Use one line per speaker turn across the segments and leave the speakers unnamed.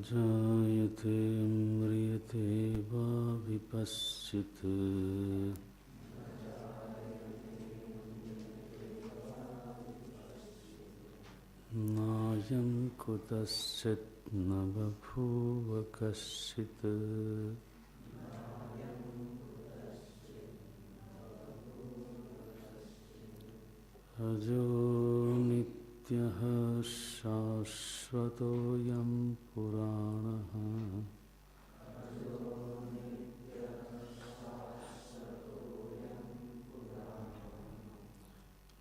जायते म्रियते वा विपश्चित् नायं कुतश्चित् न बभूव कश्चित् अजो नित्यः शाश्वतोऽयं पुराणः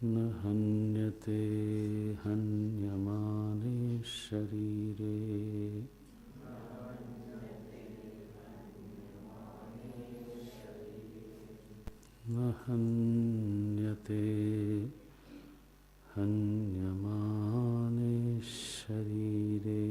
न हन्यते हन्यमाने शरीरे न हन्यते हन्यमाने शरीरे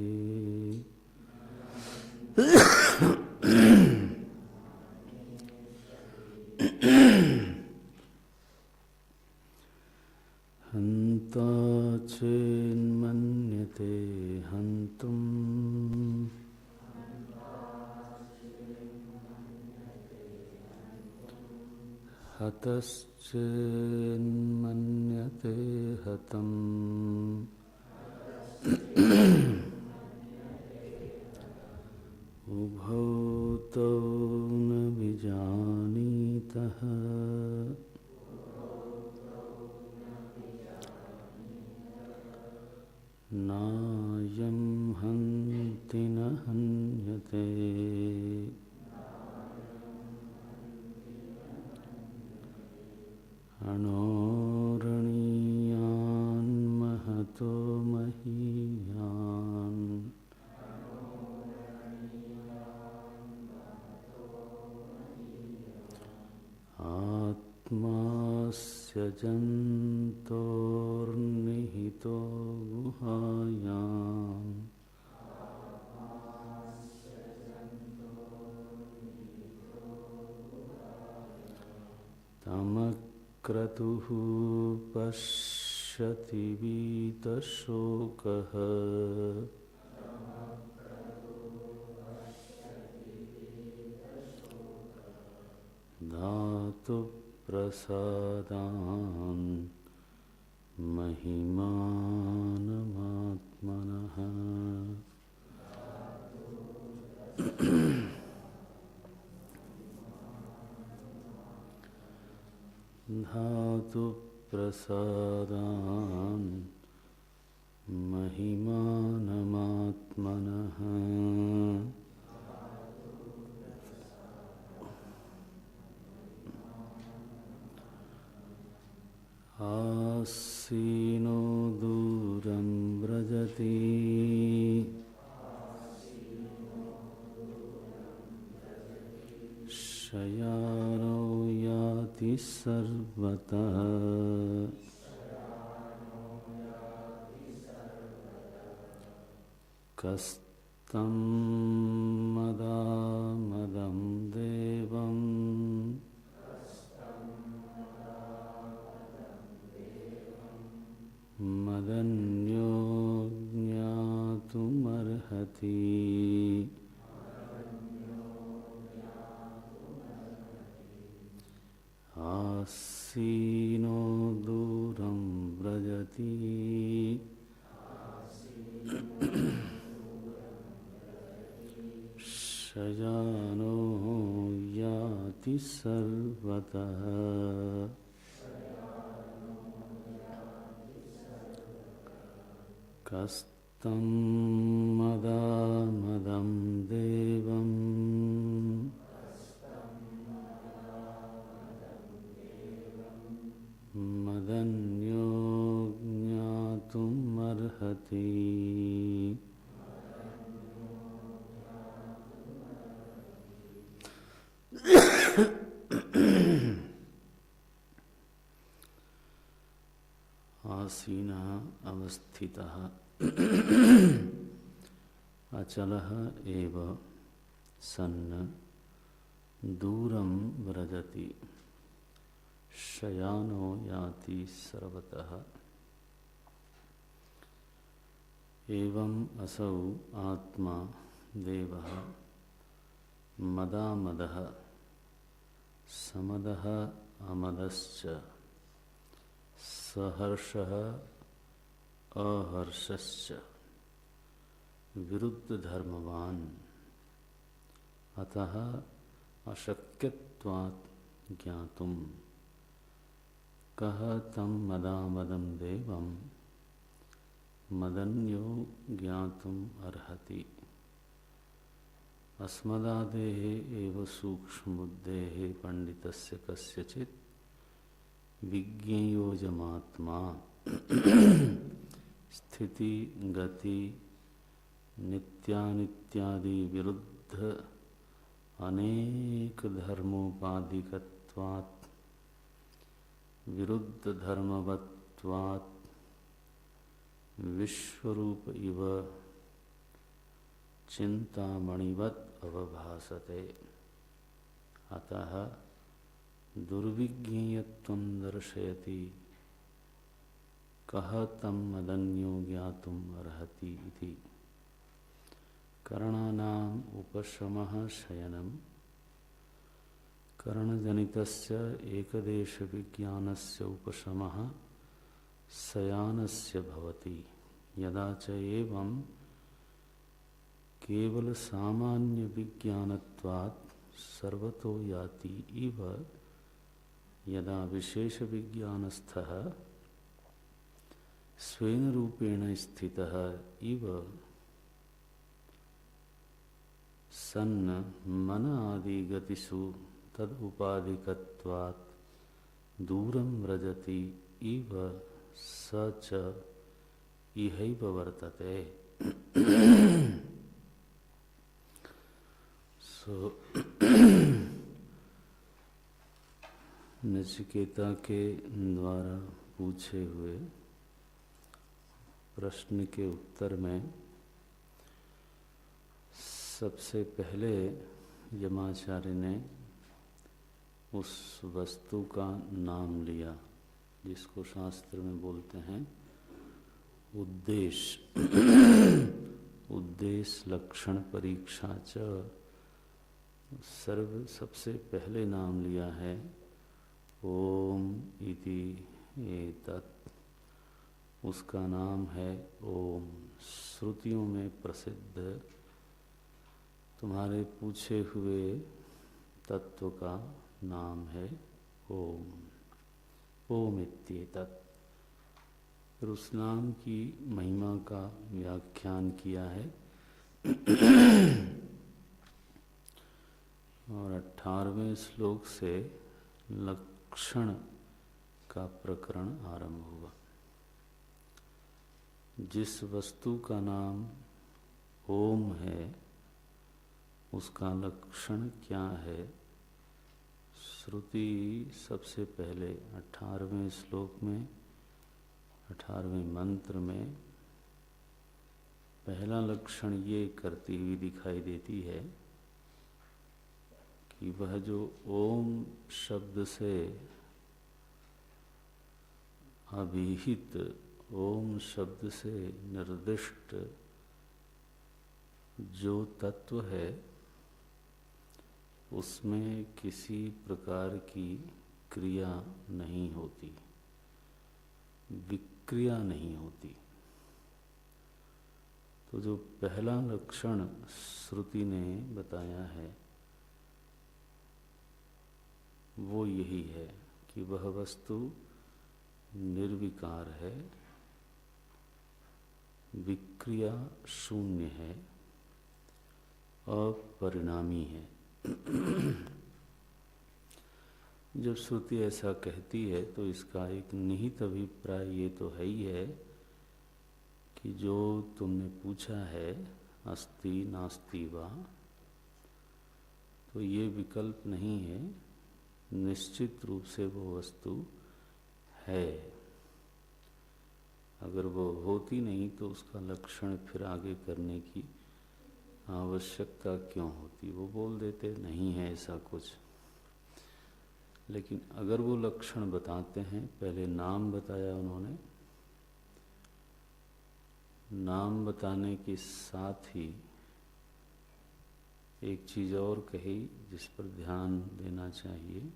हन्ता चेन्मन्यते हन्तुम् हतश्चेन्मन्यते हतम् उभौ तौ न विजानीतः नायं हन्ति न हन्यते अणोरणीयान् महतो महीयान् आत्मास्य जन्तोर्निहितो गुहायाम् तमक्रतुः पश्यति वीतशोकः धातुप्रसादान् महिमानमात्मनः धातुप्रसादान् महिमानमात्मनः आसीनो दूरं व्रजति शयानो याति सर्वतः कस्तं मदामदं देवम् मदन्यो ज्ञातुमर्हति आसीनो दूरं व्रजति शयानो याति सर्वतः कस्तं मदामदं देवम् मदन्यो ज्ञातुमर्हति आसीनः अवस्थितः अचलः एव सन् दूरं व्रजति शयानो याति सर्वतः एवं असौ आत्मा देवः मदामदः समदः अमदश्च सहर्षः अहर्षश्च विरुद्ध धर्मवान अतः अशक्यत्वात् ज्ञातुम कह तम मदामदं देवं मदन्यो ज्ञातुम अर्हति। अस्मदादेः एव सूक्ष्मबुद्धेः पंडितस्य कस्यचित् विज्ञेयोजमात्मा स्थिति गति नित्यानित्यादि विरुद्ध अनेक धर्मोपाधिकत्वात् विरुद्ध धर्मवत्वात् विश्वरूप इव चिंतामणिवत् अवभासते। अतः दुर्विज्ञेयत्वं दर्शयति कह तम मदन्यो ज्ञातुम अर्हति इति। करणानाम् उपशमः शयनं करणजनितस्य एकदेश विज्ञानस्य उपशमः शयानस्य भवति। यदा च एवं केवल सामान्य विज्ञानत्वात् सर्वतो याति इव यदा विशेष विज्ञानस्थः स्वेन रूपेण स्थितः इव सन्न मन आदि गतिषु तद उपाधिकत्वात् दूरं व्रजति इव स च इहैव वर्तते। नचिकेता के द्वारा पूछे हुए प्रश्न के उत्तर में सबसे पहले यमाचार्य ने उस वस्तु का नाम लिया जिसको शास्त्र में बोलते हैं उद्देश्य। उद्देश्य लक्षण परीक्षा च सबसे पहले नाम लिया है ओम इति एतत्। उसका नाम है ओम। श्रुतियों में प्रसिद्ध तुम्हारे पूछे हुए तत्व का नाम है ओम। ओम इत्येतत्। फिर उस नाम की महिमा का व्याख्यान किया है और 18वें श्लोक से लक्षण का प्रकरण आरंभ हुआ। जिस वस्तु का नाम ओम है उसका लक्षण क्या है, श्रुति सबसे पहले 18वें श्लोक में 18वें मंत्र में पहला लक्षण ये करती हुई दिखाई देती है कि वह जो ओम शब्द से अभिहित, ओम शब्द से निर्दिष्ट जो तत्व है उसमें किसी प्रकार की क्रिया नहीं होती, विक्रिया नहीं होती। तो जो पहला लक्षण श्रुति ने बताया है वो यही है कि वह वस्तु निर्विकार है, विक्रिया शून्य है, अपरिणामी है। जब श्रुति ऐसा कहती है तो इसका एक निहित अभिप्राय ये तो है ही है कि जो तुमने पूछा है अस्ति नास्ति वा, तो ये विकल्प नहीं है, निश्चित रूप से वो वस्तु है। अगर वो होती नहीं तो उसका लक्षण फिर आगे करने की आवश्यकता क्यों होती, वो बोल देते नहीं है ऐसा कुछ। लेकिन अगर वो लक्षण बताते हैं, पहले नाम बताया उन्होंने, नाम बताने के साथ ही एक चीज़ और कही जिस पर ध्यान देना चाहिए,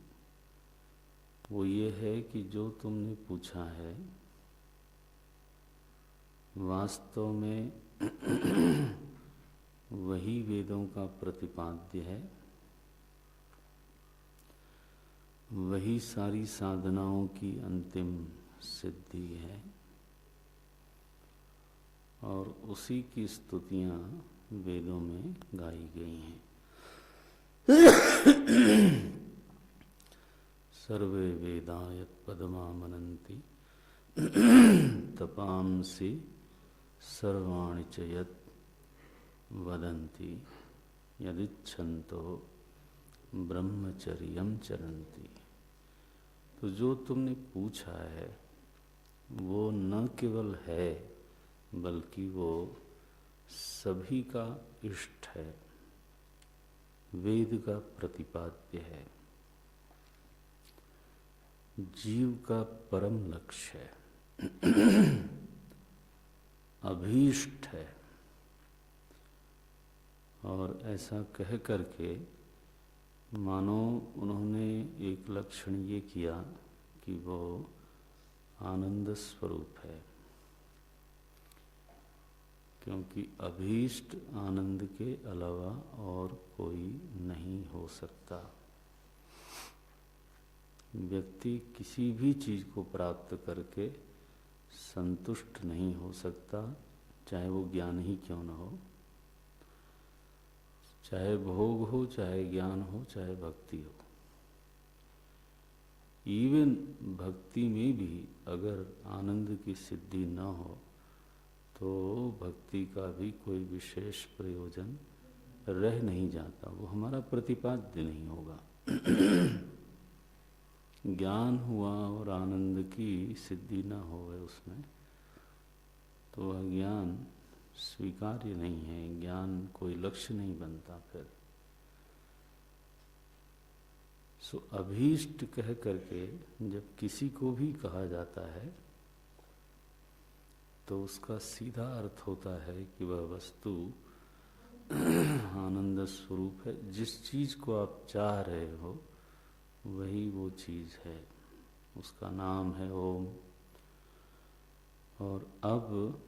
वो ये है कि जो तुमने पूछा है वास्तव में वही वेदों का प्रतिपाद्य है, वही सारी साधनाओं की अंतिम सिद्धि है और उसी की स्तुतियां वेदों में गाई गई हैं। सर्वे वेदा यत् पदमामनन्ति तपांसि सर्वाणि च यत् वदन्ति यदिच्छन्तो ब्रह्मचर्यं चरन्ति। तो जो तुमने पूछा है वो न केवल है बल्कि वो सभी का इष्ट है, वेद का प्रतिपाद्य है, जीव का परम लक्ष्य है, अभीष्ट है। और ऐसा कह करके मानो उन्होंने एक लक्षण ये किया कि वो आनंद स्वरूप है, क्योंकि अभीष्ट आनंद के अलावा और कोई नहीं हो सकता। व्यक्ति किसी भी चीज को प्राप्त करके संतुष्ट नहीं हो सकता, चाहे वो ज्ञान ही क्यों न हो, चाहे भोग हो, चाहे ज्ञान हो, चाहे भक्ति हो। इवन भक्ति में भी अगर आनंद की सिद्धि न हो तो भक्ति का भी कोई विशेष प्रयोजन रह नहीं जाता, वो हमारा प्रतिपाद्य नहीं होगा। ज्ञान हुआ और आनंद की सिद्धि न होवे उसमें, तो वह ज्ञान स्वीकार्य नहीं है, ज्ञान कोई लक्ष्य नहीं बनता। फिर सो अभीष्ट कह करके जब किसी को भी कहा जाता है तो उसका सीधा अर्थ होता है कि वह वस्तु आनंद स्वरूप है। जिस चीज को आप चाह रहे हो वही वो चीज है, उसका नाम है ओम। और अब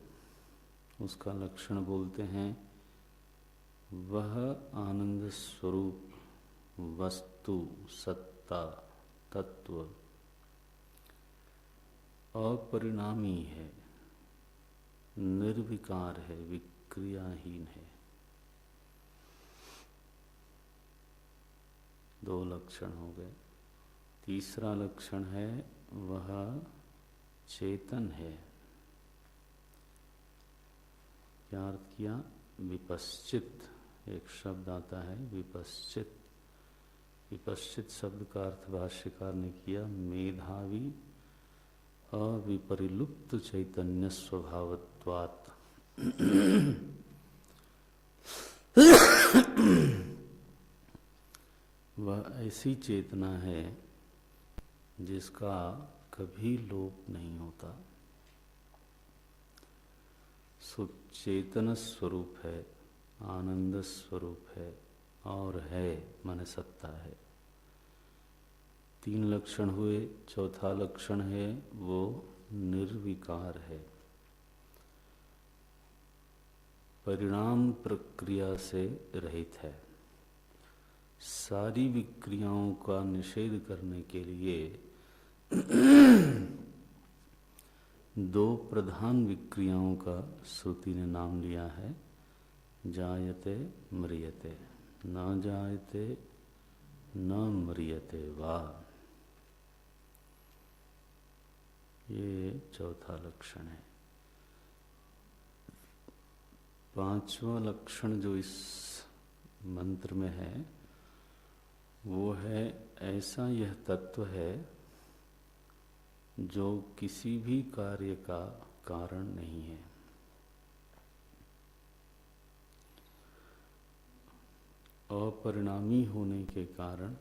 उसका लक्षण बोलते हैं, वह आनंद स्वरूप वस्तु, सत्ता, तत्व अपरिणामी है, निर्विकार है, विक्रियाहीन है। दो लक्षण हो गए। तीसरा लक्षण है वह चेतन है। क्या अर्थ किया? विपश्चित एक शब्द आता है, विपश्चित। विपश्चित शब्द का अर्थ भाष्यकार ने किया मेधावी अविपरिलुप्त चैतन्य स्वभावत्वात्। वह ऐसी चेतना है जिसका कभी लोप नहीं होता। सो चेतन स्वरूप है, आनंद स्वरूप है और है माने सत्ता है। तीन लक्षण हुए। चौथा लक्षण है वो निर्विकार है, परिणाम प्रक्रिया से रहित है। सारी विक्रियाओं का निषेध करने के लिए दो प्रधान विक्रियाओं का श्रुति ने नाम लिया है, जायते म्रियते। न जायते न म्रियते वा, ये चौथा लक्षण है। पांचवा लक्षण जो इस मंत्र में है वो है ऐसा यह तत्व है जो किसी भी कार्य का कारण नहीं है। अपरिणामी होने के कारण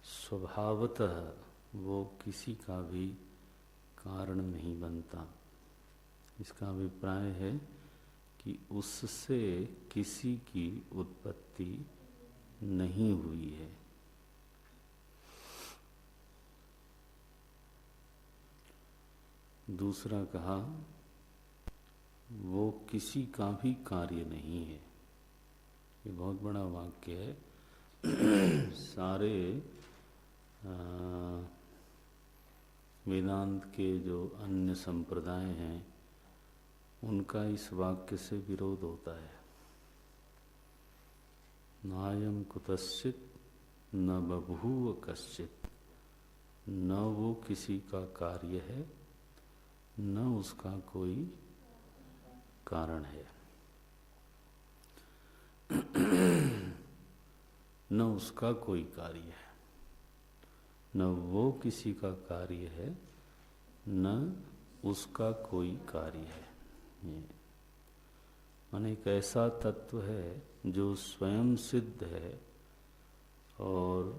स्वभावतः वो किसी का भी कारण नहीं बनता। इसका अभिप्राय है कि उससे किसी की उत्पत्ति नहीं हुई है। दूसरा कहा वो किसी का भी कार्य नहीं है। ये बहुत बड़ा वाक्य है। सारे वेदांत के जो अन्य संप्रदाय हैं उनका इस वाक्य से विरोध होता है। नायम कुतश्चित न बभूव कश्चित, न वो किसी का कार्य है न उसका कोई कारण है। न उसका कोई कार्य है, न वो किसी का कार्य है, न उसका कोई कार्य है। ये माने एक ऐसा तत्व है जो स्वयं सिद्ध है और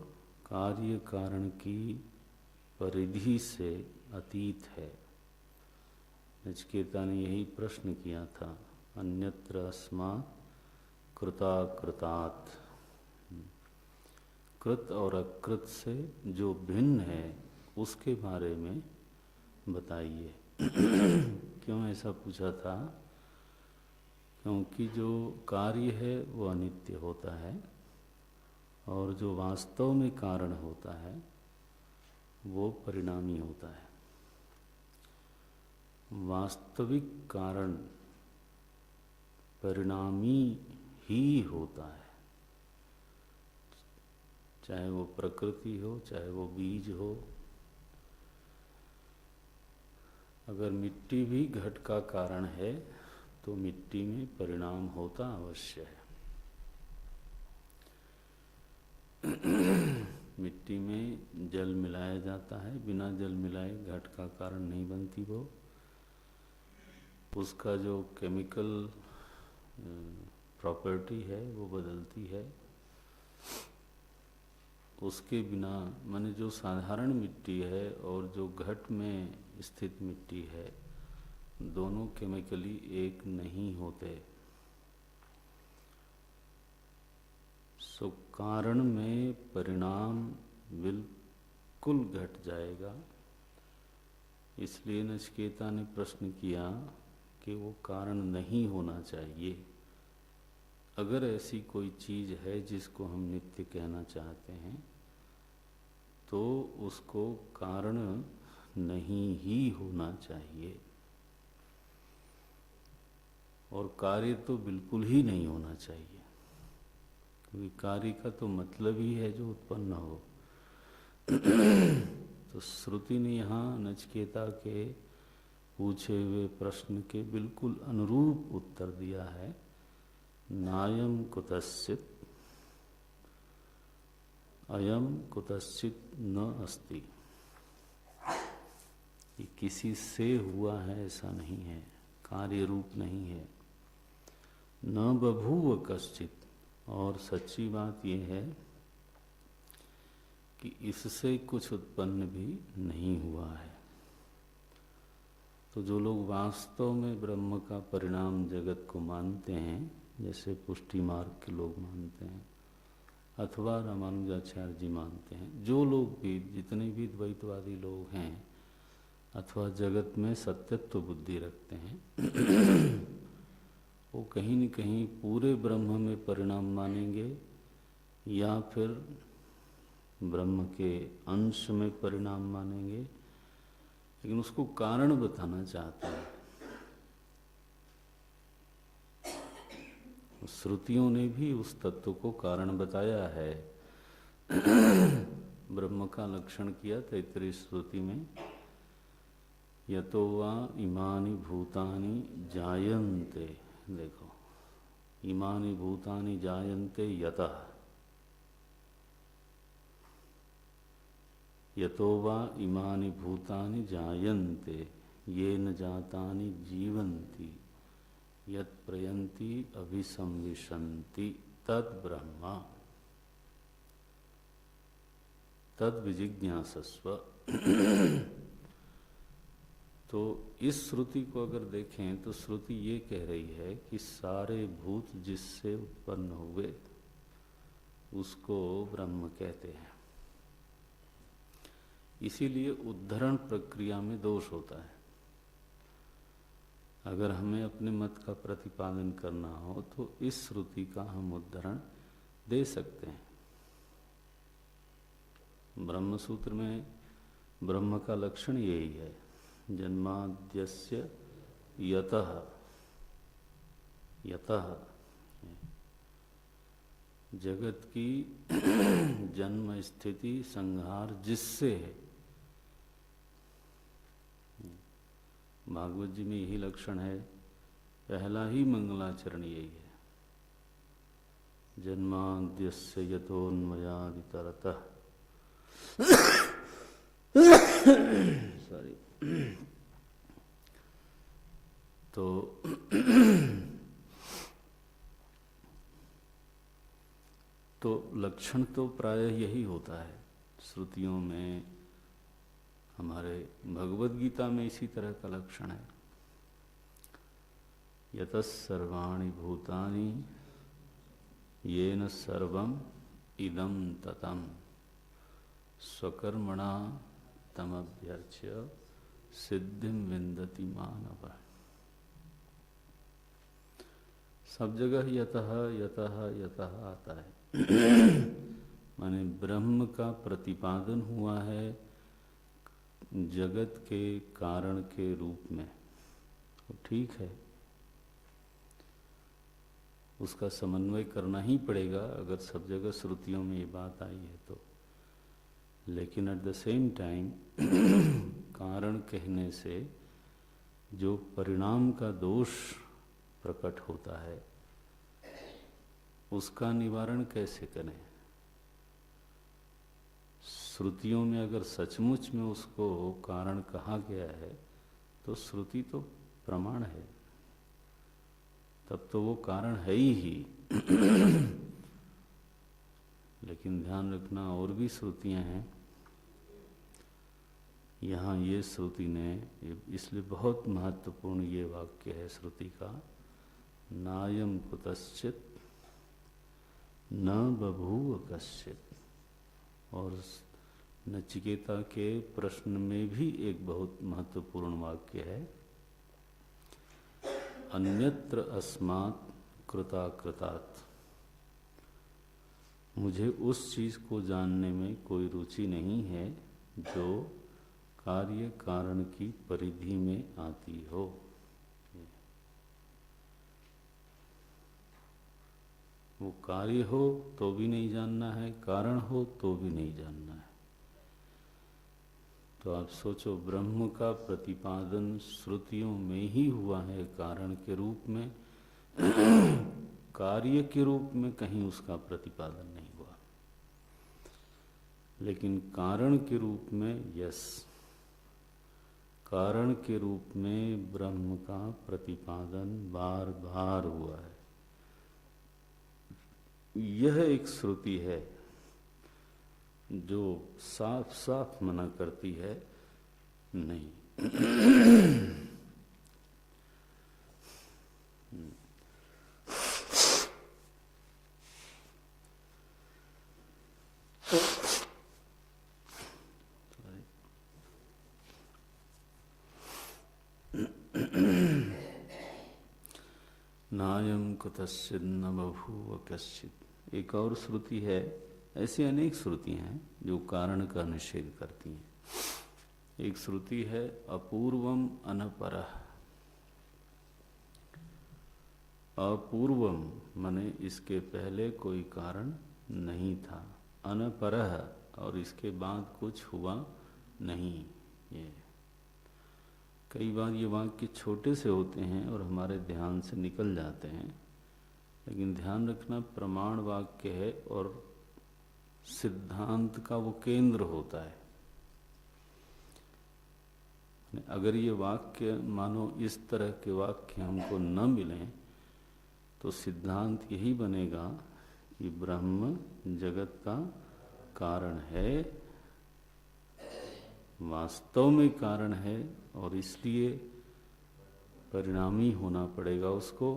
कार्य कारण की परिधि से अतीत है। नचिकेता ने यही प्रश्न किया था, अन्यत्र अस्मात् कृताकृतात्। कृत और अकृत से जो भिन्न है उसके बारे में बताइए। क्यों ऐसा पूछा था? क्योंकि जो कार्य है वो अनित्य होता है और जो वास्तव में कारण होता है वो परिणामी होता है। वास्तविक कारण परिणामी ही होता है, चाहे वो प्रकृति हो चाहे वो बीज हो। अगर मिट्टी भी घट का कारण है तो मिट्टी में परिणाम होता अवश्य है। मिट्टी में जल मिलाया जाता है, बिना जल मिलाए घट का कारण नहीं बनती वो। उसका जो केमिकल प्रॉपर्टी है वो बदलती है। उसके बिना माने जो साधारण मिट्टी है और जो घट में स्थित मिट्टी है दोनों केमिकली एक नहीं होते। सो कारण में परिणाम बिल्कुल घट जाएगा। इसलिए नचिकेता ने प्रश्न किया कि वो कारण नहीं होना चाहिए। अगर ऐसी कोई चीज़ है जिसको हम नित्य कहना चाहते हैं तो उसको कारण नहीं ही होना चाहिए और कार्य तो बिल्कुल ही नहीं होना चाहिए, क्योंकि कार्य का तो मतलब ही है जो उत्पन्न हो। तो श्रुति ने यहाँ नचिकेता के पूछे हुए प्रश्न के बिल्कुल अनुरूप उत्तर दिया है। नायम कुतश्चित अयम कुतश्चित न अस्ति। ये किसी से हुआ है ऐसा नहीं है, कार्य रूप नहीं है। न बभूव कश्चित, और सच्ची बात यह है कि इससे कुछ उत्पन्न भी नहीं हुआ है। तो जो लोग वास्तव में ब्रह्म का परिणाम जगत को मानते हैं, जैसे पुष्टि मार्ग के लोग मानते हैं अथवा रामानुजाचार्य जी मानते हैं, जो लोग भी जितने भी द्वैतवादी लोग हैं अथवा जगत में सत्यत्व बुद्धि रखते हैं वो कहीं न कहीं पूरे ब्रह्म में परिणाम मानेंगे या फिर ब्रह्म के अंश में परिणाम मानेंगे, लेकिन उसको कारण बताना चाहते हैं। श्रुतियों ने भी उस तत्व को कारण बताया है। ब्रह्म का लक्षण किया तैत्तिरीय श्रुति में, यतो वा इमानि भूतानि जायन्ते। देखो, इमानि भूतानि जायन्ते यतः, यतो वा इमानि भूतानि जायन्ते येन जातानि जीवन्ति यत् प्रयन्ति अभिसंविशन्ति तद् ब्रह्म तद् विजिज्ञासस्व। तो तो इस श्रुति को अगर देखें तो श्रुति ये कह रही है कि सारे भूत जिससे उत्पन्न हुए उसको ब्रह्म कहते हैं। इसीलिए उद्धरण प्रक्रिया में दोष होता है। अगर हमें अपने मत का प्रतिपादन करना हो तो इस श्रुति का हम उद्धरण दे सकते हैं। ब्रह्म सूत्र में ब्रह्म का लक्षण यही है, जन्माद्यस्य यतः, यतः जगत की जन्म स्थिति संहार जिससे है। भागवत जी में यही लक्षण है, पहला ही मंगलाचरण यही है, जन्माद्यस्य यतोन्मयादितरतः। सॉरी। तो लक्षण तो प्रायः यही होता है श्रुतियों में। हमारे भगवद गीता में इसी तरह का लक्षण है, यतः सर्वाणि भूतानि येन सर्वम इदं ततम् स्वकर्मणा तमभ्यर्च्य सिद्धिं विन्दति मानवः। सब जगह यतः यतः यतः आता है। माने ब्रह्म का प्रतिपादन हुआ है जगत के कारण के रूप में, तो ठीक है, उसका समन्वय करना ही पड़ेगा अगर सब जगह श्रुतियों में ये बात आई है तो। लेकिन एट द सेम टाइम कारण कहने से जो परिणाम का दोष प्रकट होता है उसका निवारण कैसे करें। श्रुतियों में अगर सचमुच में उसको कारण कहा गया है तो श्रुति तो प्रमाण है, तब तो वो कारण है ही। लेकिन ध्यान रखना और भी श्रुतियां हैं। यहाँ ये श्रुति ने, इसलिए बहुत महत्वपूर्ण ये वाक्य है श्रुति का, नायम कुतश्चित न बभूव कश्चित। और नचिकेता के प्रश्न में भी एक बहुत महत्वपूर्ण वाक्य है, अन्यत्र अस्मात् कृताकृतात्। मुझे उस चीज को जानने में कोई रुचि नहीं है जो कार्य कारण की परिधि में आती हो। वो कार्य हो तो भी नहीं जानना है, कारण हो तो भी नहीं जानना है। तो आप सोचो, ब्रह्म का प्रतिपादन श्रुतियों में ही हुआ है कारण के रूप में, कार्य के रूप में कहीं उसका प्रतिपादन नहीं हुआ। लेकिन कारण के रूप में यस, कारण के रूप में ब्रह्म का प्रतिपादन बार बार हुआ है। यह एक श्रुति है जो साफ साफ मना करती है नहीं। नायम कुतश्चित् न बभूव कश्चित्। एक और श्रुति है, ऐसी अनेक श्रुतियां हैं जो कारण का निषेध करती हैं। एक श्रुति है अपूर्वम अनपरः। अपूर्वम माने इसके पहले कोई कारण नहीं था, अनपरः और इसके बाद कुछ हुआ नहीं। ये कई बार ये वाक्य छोटे से होते हैं और हमारे ध्यान से निकल जाते हैं, लेकिन ध्यान रखना प्रमाण वाक्य है और सिद्धांत का वो केंद्र होता है। अगर ये वाक्य मानो इस तरह के वाक्य हमको न मिलें तो सिद्धांत यही बनेगा कि ब्रह्म जगत का कारण है वास्तव में कारण है और इसलिए परिणामी होना पड़ेगा उसको,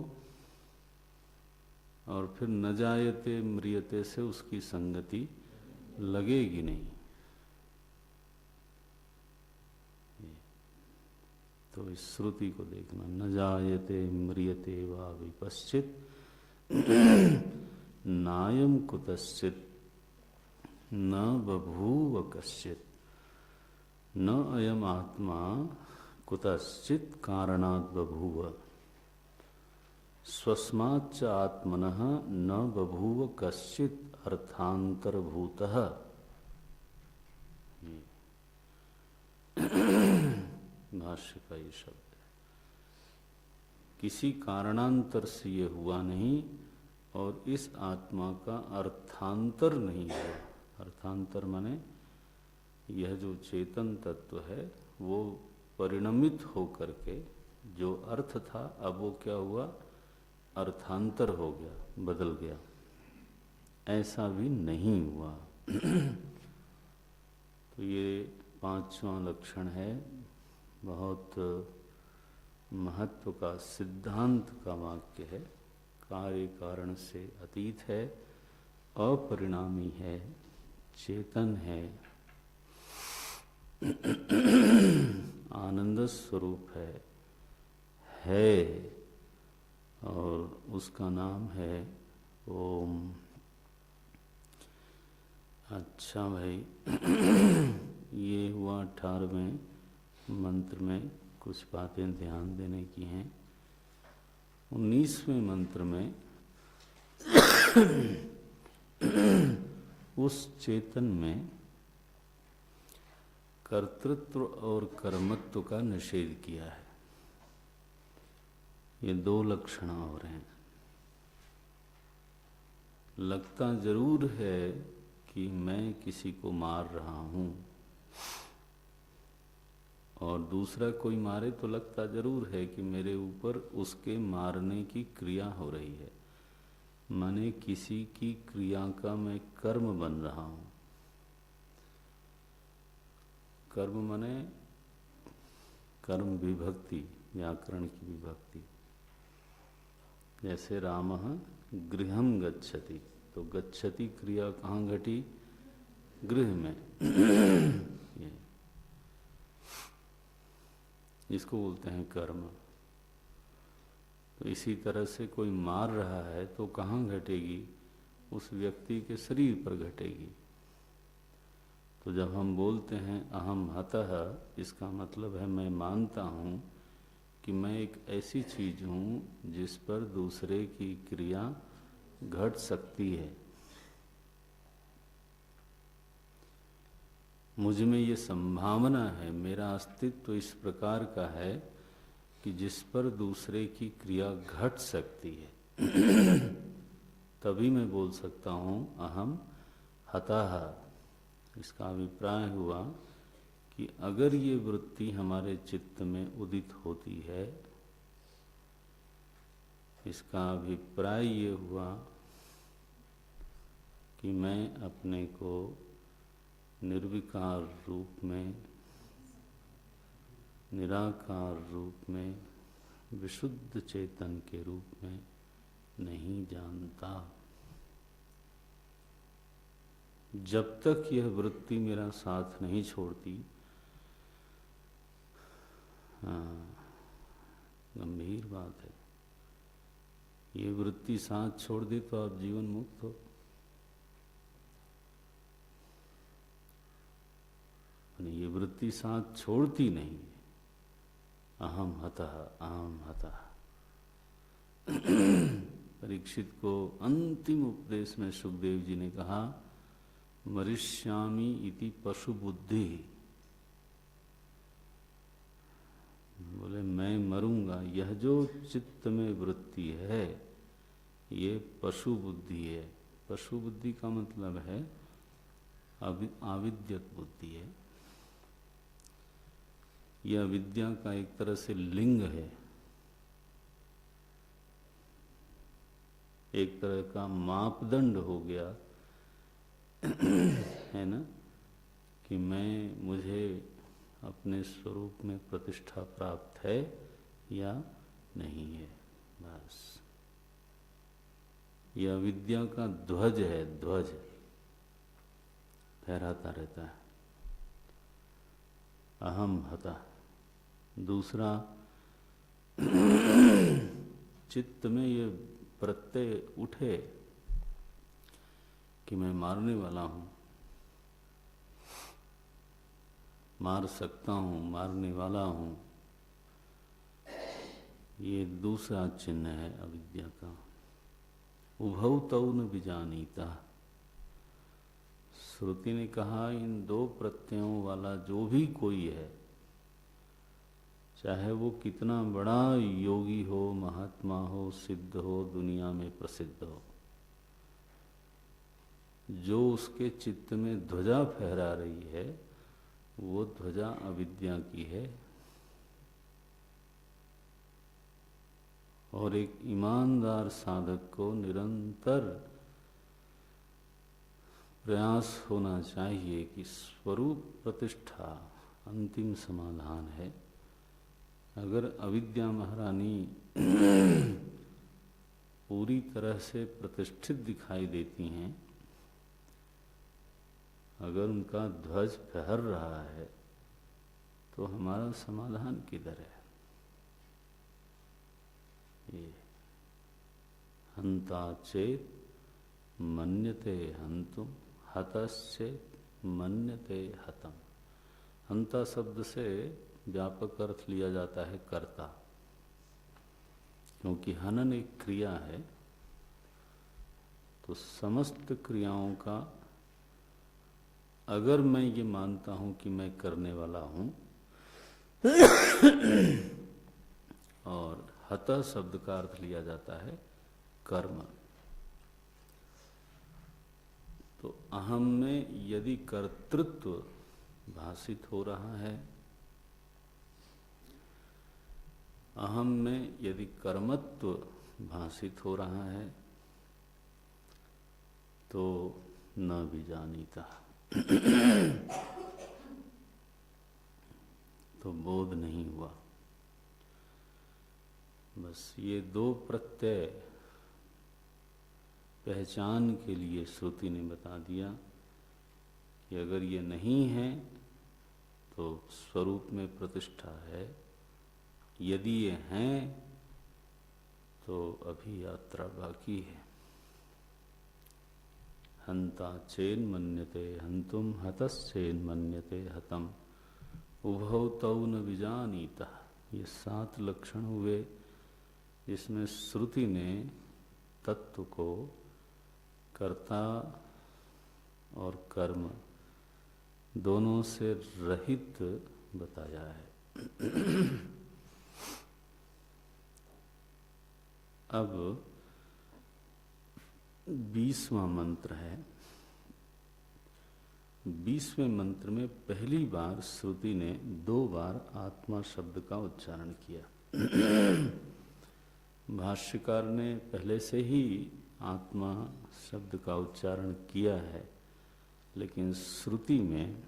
और फिर न जायते म्रियते से उसकी संगति लगेगी नहीं। तो इस श्रुति को देखना, न जायते म्रियते वा विपश्चित नायम कुतश्चित न बभूव कश्चित न अयम आत्मा कुतश्चित कारणात् बभूव स्वस्माच्च आत्मनः न बभूव कश्चित अर्थांतरभूतः। भाष्य का ये शब्द है, किसी कारणांतर से ये हुआ नहीं और इस आत्मा का अर्थांतर नहीं हुआ। अर्थांतर माने यह जो चेतन तत्व है वो परिणमित हो करके जो अर्थ था अब वो क्या हुआ, अर्थांतर हो गया, बदल गया, ऐसा भी नहीं हुआ। तो ये पांचवा लक्षण है, बहुत महत्व का सिद्धांत का वाक्य है। कार्य कारण से अतीत है, अपरिणामी है, चेतन है, आनंद स्वरूप है और उसका नाम है ओम। अच्छा भाई, ये हुआ 18वें मंत्र में, कुछ बातें ध्यान देने की हैं। 19वें मंत्र में उस चेतन में कर्तृत्व और कर्मत्व का निषेध किया है। ये दो लक्षण और हैं। लगता जरूर है कि मैं किसी को मार रहा हूं, और दूसरा कोई मारे तो लगता जरूर है कि मेरे ऊपर उसके मारने की क्रिया हो रही है, माने किसी की क्रिया का मैं कर्म बन रहा हूं। कर्म माने कर्म विभक्ति, व्याकरण की विभक्ति। जैसे रामः गृहं गच्छति, तो गच्छति क्रिया कहाँ घटी, गृह में। ये इसको बोलते हैं कर्म। तो इसी तरह से कोई मार रहा है तो कहाँ घटेगी, उस व्यक्ति के शरीर पर घटेगी। तो जब हम बोलते हैं अहम हतः, इसका मतलब है मैं मानता हूँ कि मैं एक ऐसी चीज हूँ जिस पर दूसरे की क्रिया घट सकती है। मुझ में ये संभावना है, मेरा अस्तित्व इस प्रकार का है कि जिस पर दूसरे की क्रिया घट सकती है। तभी मैं बोल सकता हूँ अहम हतः। इसका अभिप्राय हुआ कि अगर ये वृत्ति हमारे चित्त में उदित होती है, इसका अभिप्राय ये हुआ कि मैं अपने को निर्विकार रूप में, निराकार रूप में, विशुद्ध चेतन के रूप में नहीं जानता। जब तक यह वृत्ति मेरा साथ नहीं छोड़ती, गंभीर बात है, ये वृत्ति साथ छोड़ दी तो आप जीवन मुक्त हो। ये वृत्ति साथ छोड़ती नहीं है। अहम हतः, अहम हतः। परीक्षित को अंतिम उपदेश में सुखदेव जी ने कहा, मरिष्यामि इति पशु बुद्धि। बोले मैं मरूंगा, यह जो चित्त में वृत्ति है ये पशु बुद्धि है। पशु बुद्धि का मतलब है आविद्यत बुद्धि है। यह विद्या का एक तरह से लिंग है, एक तरह का मापदंड हो गया है ना, कि मुझे अपने स्वरूप में प्रतिष्ठा प्राप्त है या नहीं है। बस यह अविद्या का ध्वज है, ध्वज फहराता रहता है। अहम हता। दूसरा, चित्त में ये प्रत्यय उठे कि मैं मारने वाला हूं, मार सकता हूं, मारने वाला हूं, ये दूसरा चिन्ह है अविद्या का। उभौ तौ न बीजानीता। श्रुति ने कहा इन दो प्रत्ययों वाला जो भी कोई है, चाहे वो कितना बड़ा योगी हो, महात्मा हो, सिद्ध हो, दुनिया में प्रसिद्ध हो, जो उसके चित्त में ध्वजा फहरा रही है वो ध्वजा अविद्या की है। और एक ईमानदार साधक को निरंतर प्रयास होना चाहिए कि स्वरूप प्रतिष्ठा अंतिम समाधान है। अगर अविद्या महारानी पूरी तरह से प्रतिष्ठित दिखाई देती हैं, अगर उनका ध्वज फहर रहा है, तो हमारा समाधान किधर है? ये हंता चेत मन्यते हंतुम, हतश्चेत मन्यते हतम। हंता शब्द से व्यापक अर्थ लिया जाता है कर्ता, क्योंकि हनन एक क्रिया है, तो समस्त क्रियाओं का अगर मैं ये मानता हूं कि मैं करने वाला हूं, और हता शब्द का अर्थ लिया जाता है कर्म, तो अहम में यदि कर्तृत्व भाषित हो रहा है, अहम में यदि कर्मत्व भाषित हो रहा है, तो न बीजानीता, तो बोध नहीं हुआ। बस ये दो प्रत्यय पहचान के लिए श्रुति ने बता दिया कि अगर ये नहीं है तो स्वरूप में प्रतिष्ठा है, यदि ये हैं तो अभी यात्रा बाकी है। हंता चेन मन्यते हंतुम, हतश्चेन मन्यते हतम, उभौ तौ न बीजानीता। ये 7 लक्षण हुए जिसमें श्रुति ने तत्व को कर्ता और कर्म दोनों से रहित बताया है। अब 20वां मंत्र है। 20वें मंत्र में पहली बार श्रुति ने 2 बार आत्मा शब्द का उच्चारण किया। भाष्यकार ने पहले से ही आत्मा शब्द का उच्चारण किया है, लेकिन श्रुति में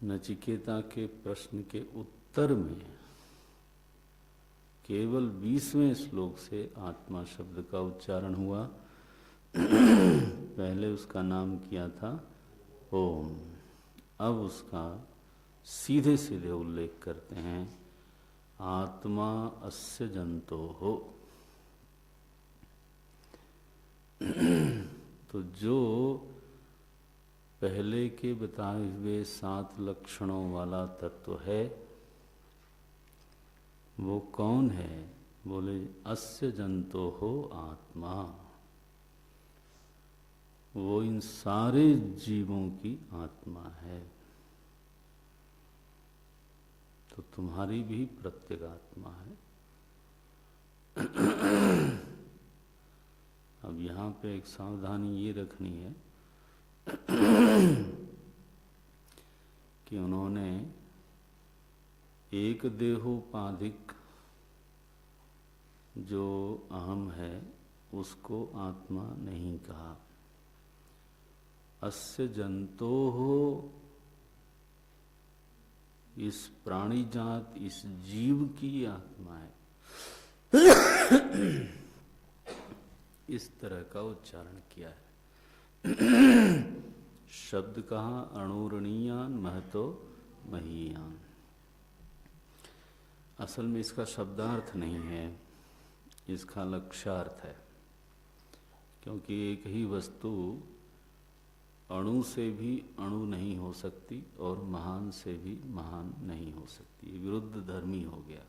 नचिकेता के प्रश्न के उत्तर में केवल 20वें श्लोक से आत्मा शब्द का उच्चारण हुआ। पहले उसका नाम किया था ओम, अब उसका सीधे सीधे उल्लेख करते हैं आत्मा अस्य जंतो हो। तो जो पहले के बताए हुए 7 लक्षणों वाला तत्व है वो कौन है? बोले अस्य जंतो हो आत्मा, वो इन सारे जीवों की आत्मा है। तो तुम्हारी भी प्रत्यगात्मा है। अब यहाँ पे एक सावधानी ये रखनी है कि उन्होंने एक देहोपाधिक जो अहम है उसको आत्मा नहीं कहा। अस्य जंतो हो इस प्राणी जात, इस जीव की आत्मा है, इस तरह का उच्चारण किया है। शब्द कहाँ? अणुरणीयान महतो महीयान। असल में इसका शब्दार्थ नहीं है, इसका लक्ष्यार्थ है, क्योंकि एक ही वस्तु अणु से भी अणु नहीं हो सकती और महान से भी महान नहीं हो सकती। ये विरुद्ध धर्मी हो गया।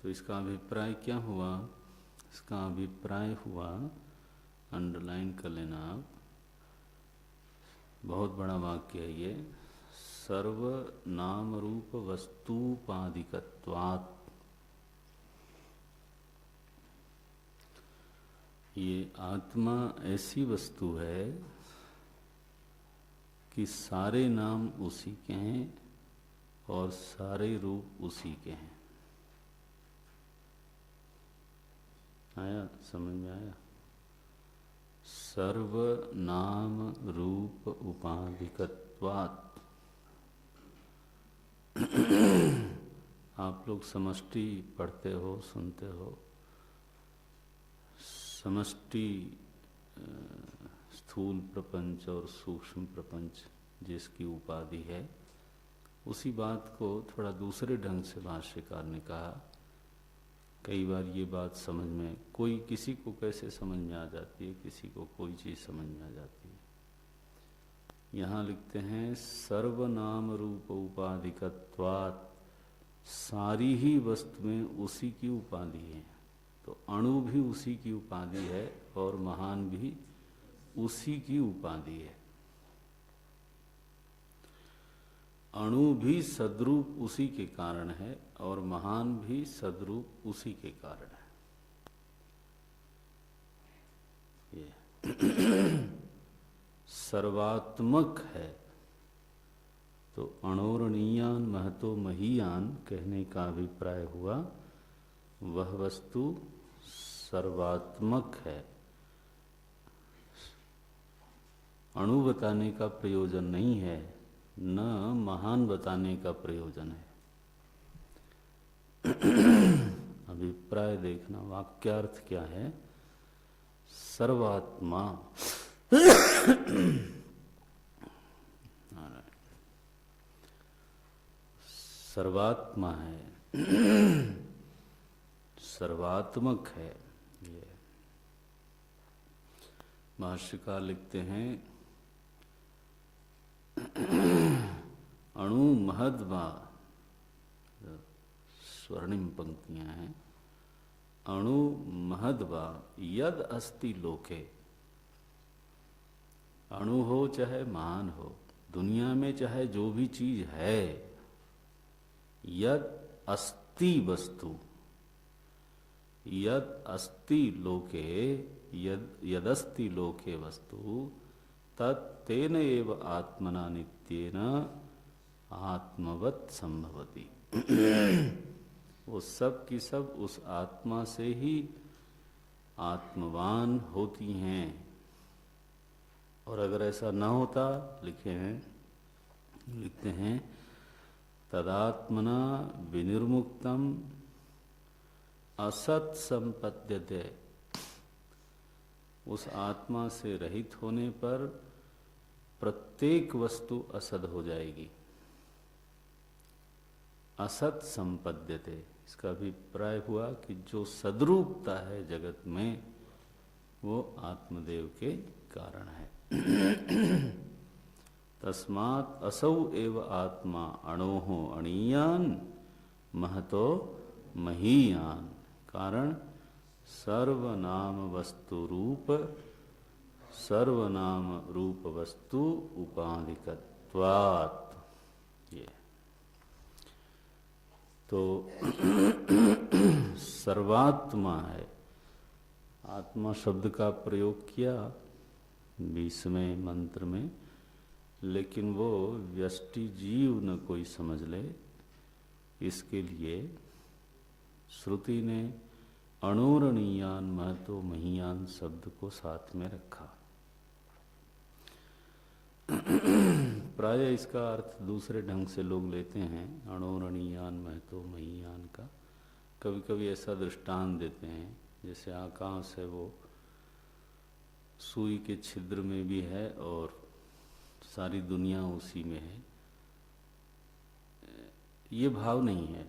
तो इसका अभिप्राय क्या हुआ? इसका अभिप्राय हुआ, अंडरलाइन कर लेना आप, बहुत बड़ा वाक्य है ये, सर्व नाम रूप वस्तुपादिकत्वात्। ये आत्मा ऐसी वस्तु है कि सारे नाम उसी के हैं और सारे रूप उसी के हैं। आया? समझ में आया? सर्व नाम रूप उपाधिकत्वात्। आप लोग समष्टि पढ़ते हो, सुनते हो। समष्टि स्थूल प्रपंच और सूक्ष्म प्रपंच जिसकी उपाधि है, उसी बात को थोड़ा दूसरे ढंग से भाष्यकार ने कहा। कई बार ये बात समझ में, कोई किसी को कैसे समझ में आ जाती है, किसी को कोई चीज़ समझ में आ जाती है। यहाँ लिखते हैं सर्वनाम रूप उपाधिकत्वात्, सारी ही वस्तुएं उसी की उपाधि है। तो अणु भी उसी की उपाधि है और महान भी उसी की उपाधि है। अणु भी सद्रूप उसी के कारण है और महान भी सद्रूप उसी के कारण है। ये सर्वात्मक है। तो अणोरणीयान महतो महीयान कहने का अभिप्राय हुआ, वह वस्तु सर्वात्मक है। अणु बताने का प्रयोजन नहीं है, न महान बताने का प्रयोजन है। अभिप्राय देखना, वाक्यार्थ क्या है? सर्वात्मा सर्वात्मा है, सर्वात्मक है। ये भाष्यकार लिखते हैं, अणु महद्वा, स्वर्णिम पंक्तियां हैं, अणु महद्वा यद अस्ति लोके। अणु हो चाहे महान हो, दुनिया में चाहे जो भी चीज है, यद अस्ति वस्तु, यद अस्ति लोके, यदस्ति लोके वस्तु, तत्तेन एव आत्मना नित्येन आत्मवत् संभवति। वो सब की सब उस आत्मा से ही आत्मवान होती हैं। और अगर ऐसा न होता, लिखते हैं तदात्मना विनिर्मुक्तम असत संपद्यते। उस आत्मा से रहित होने पर प्रत्येक वस्तु असद हो जाएगी। असत संपद्यते, इसका अभिप्राय हुआ कि जो सद्रूपता है जगत में, वो आत्मदेव के कारण है। तस्मात् असौ एव आत्मा अणोहो अणीयान महतो महीयान। कारण सर्वनाम वस्तु रूप, सर्वनाम रूप वस्तु उपाधिकत्वात्। ये तो सर्वात्मा है। आत्मा शब्द का प्रयोग किया 20वें मंत्र में, लेकिन वो व्यष्टि जीव न कोई समझ ले, इसके लिए श्रुति ने अणोरणीयान महतो महीयान शब्द को साथ में रखा। प्राय इसका अर्थ दूसरे ढंग से लोग लेते हैं, अणोरणीयान महतो महीयान का। कभी कभी ऐसा दृष्टांत देते हैं जैसे आकाश है वो सुई के छिद्र में भी है और सारी दुनिया उसी में है। ये भाव नहीं है।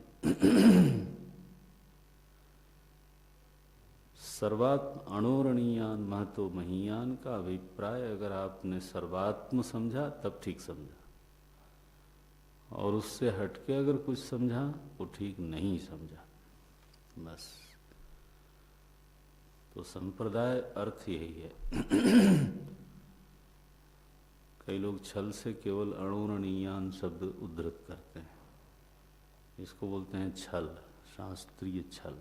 सर्वात्म अणोरणीयान महतो महीयान का अभिप्राय अगर आपने सर्वात्म समझा तब ठीक समझा, और उससे हटके अगर कुछ समझा वो ठीक नहीं समझा, बस। तो संप्रदाय अर्थ यही है। कई लोग छल से केवल अणोरणीयान शब्द उद्धृत करते हैं, इसको बोलते हैं छल, शास्त्रीय छल।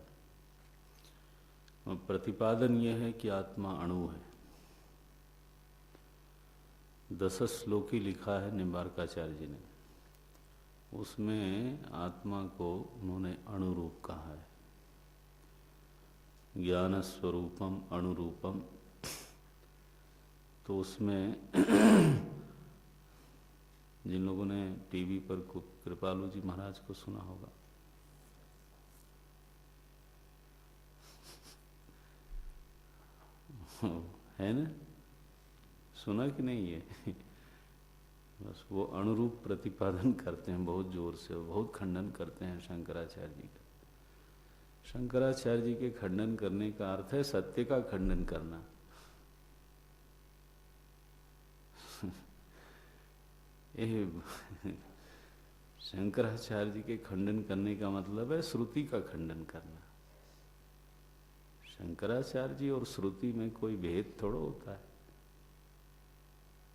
प्रतिपादन यह है कि आत्मा अणु है। 10 श्लोकी लिखा है निम्बार्काचार्य जी ने, उसमें आत्मा को उन्होंने अणुरूप कहा है। ज्ञान स्वरूपम अणुरूपम। तो उसमें जिन लोगों ने टीवी पर कृपालु जी महाराज को सुना होगा, है ना, सुना कि नहीं है? बस वो अनुरूप प्रतिपादन करते हैं बहुत जोर से, बहुत खंडन करते हैं शंकराचार्य जी का। शंकराचार्य जी के खंडन करने का अर्थ है सत्य का खंडन करना। शंकराचार्य जी के खंडन करने का मतलब है श्रुति का खंडन करना। शंकराचार्य जी और श्रुति में कोई भेद थोड़ा होता है,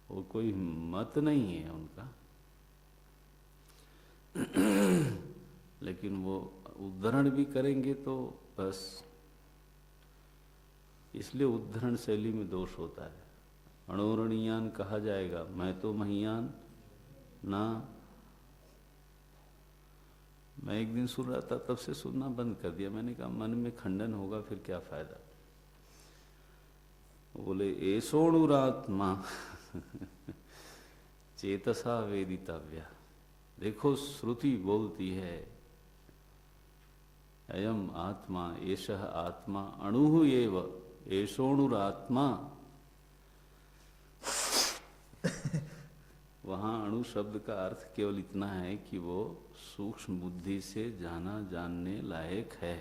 वो कोई मत नहीं है उनका। लेकिन वो उद्धरण भी करेंगे तो बस, इसलिए उद्धरण शैली में दोष होता है। अणोरणीयान कहा जाएगा, मैं तो महीयान ना। मैं एक दिन सुन रहा था, तब से सुनना बंद कर दिया। मैंने कहा मन में खंडन होगा फिर क्या फायदा। बोले एषोणुरात्मा चेतसा वेदितव्या। देखो श्रुति बोलती है अयम आत्मा एषः आत्मा अणुः एव एषोणुरात्मा। वहाँ अणु शब्द का अर्थ केवल इतना है कि वो सूक्ष्म बुद्धि से जाना जानने लायक है।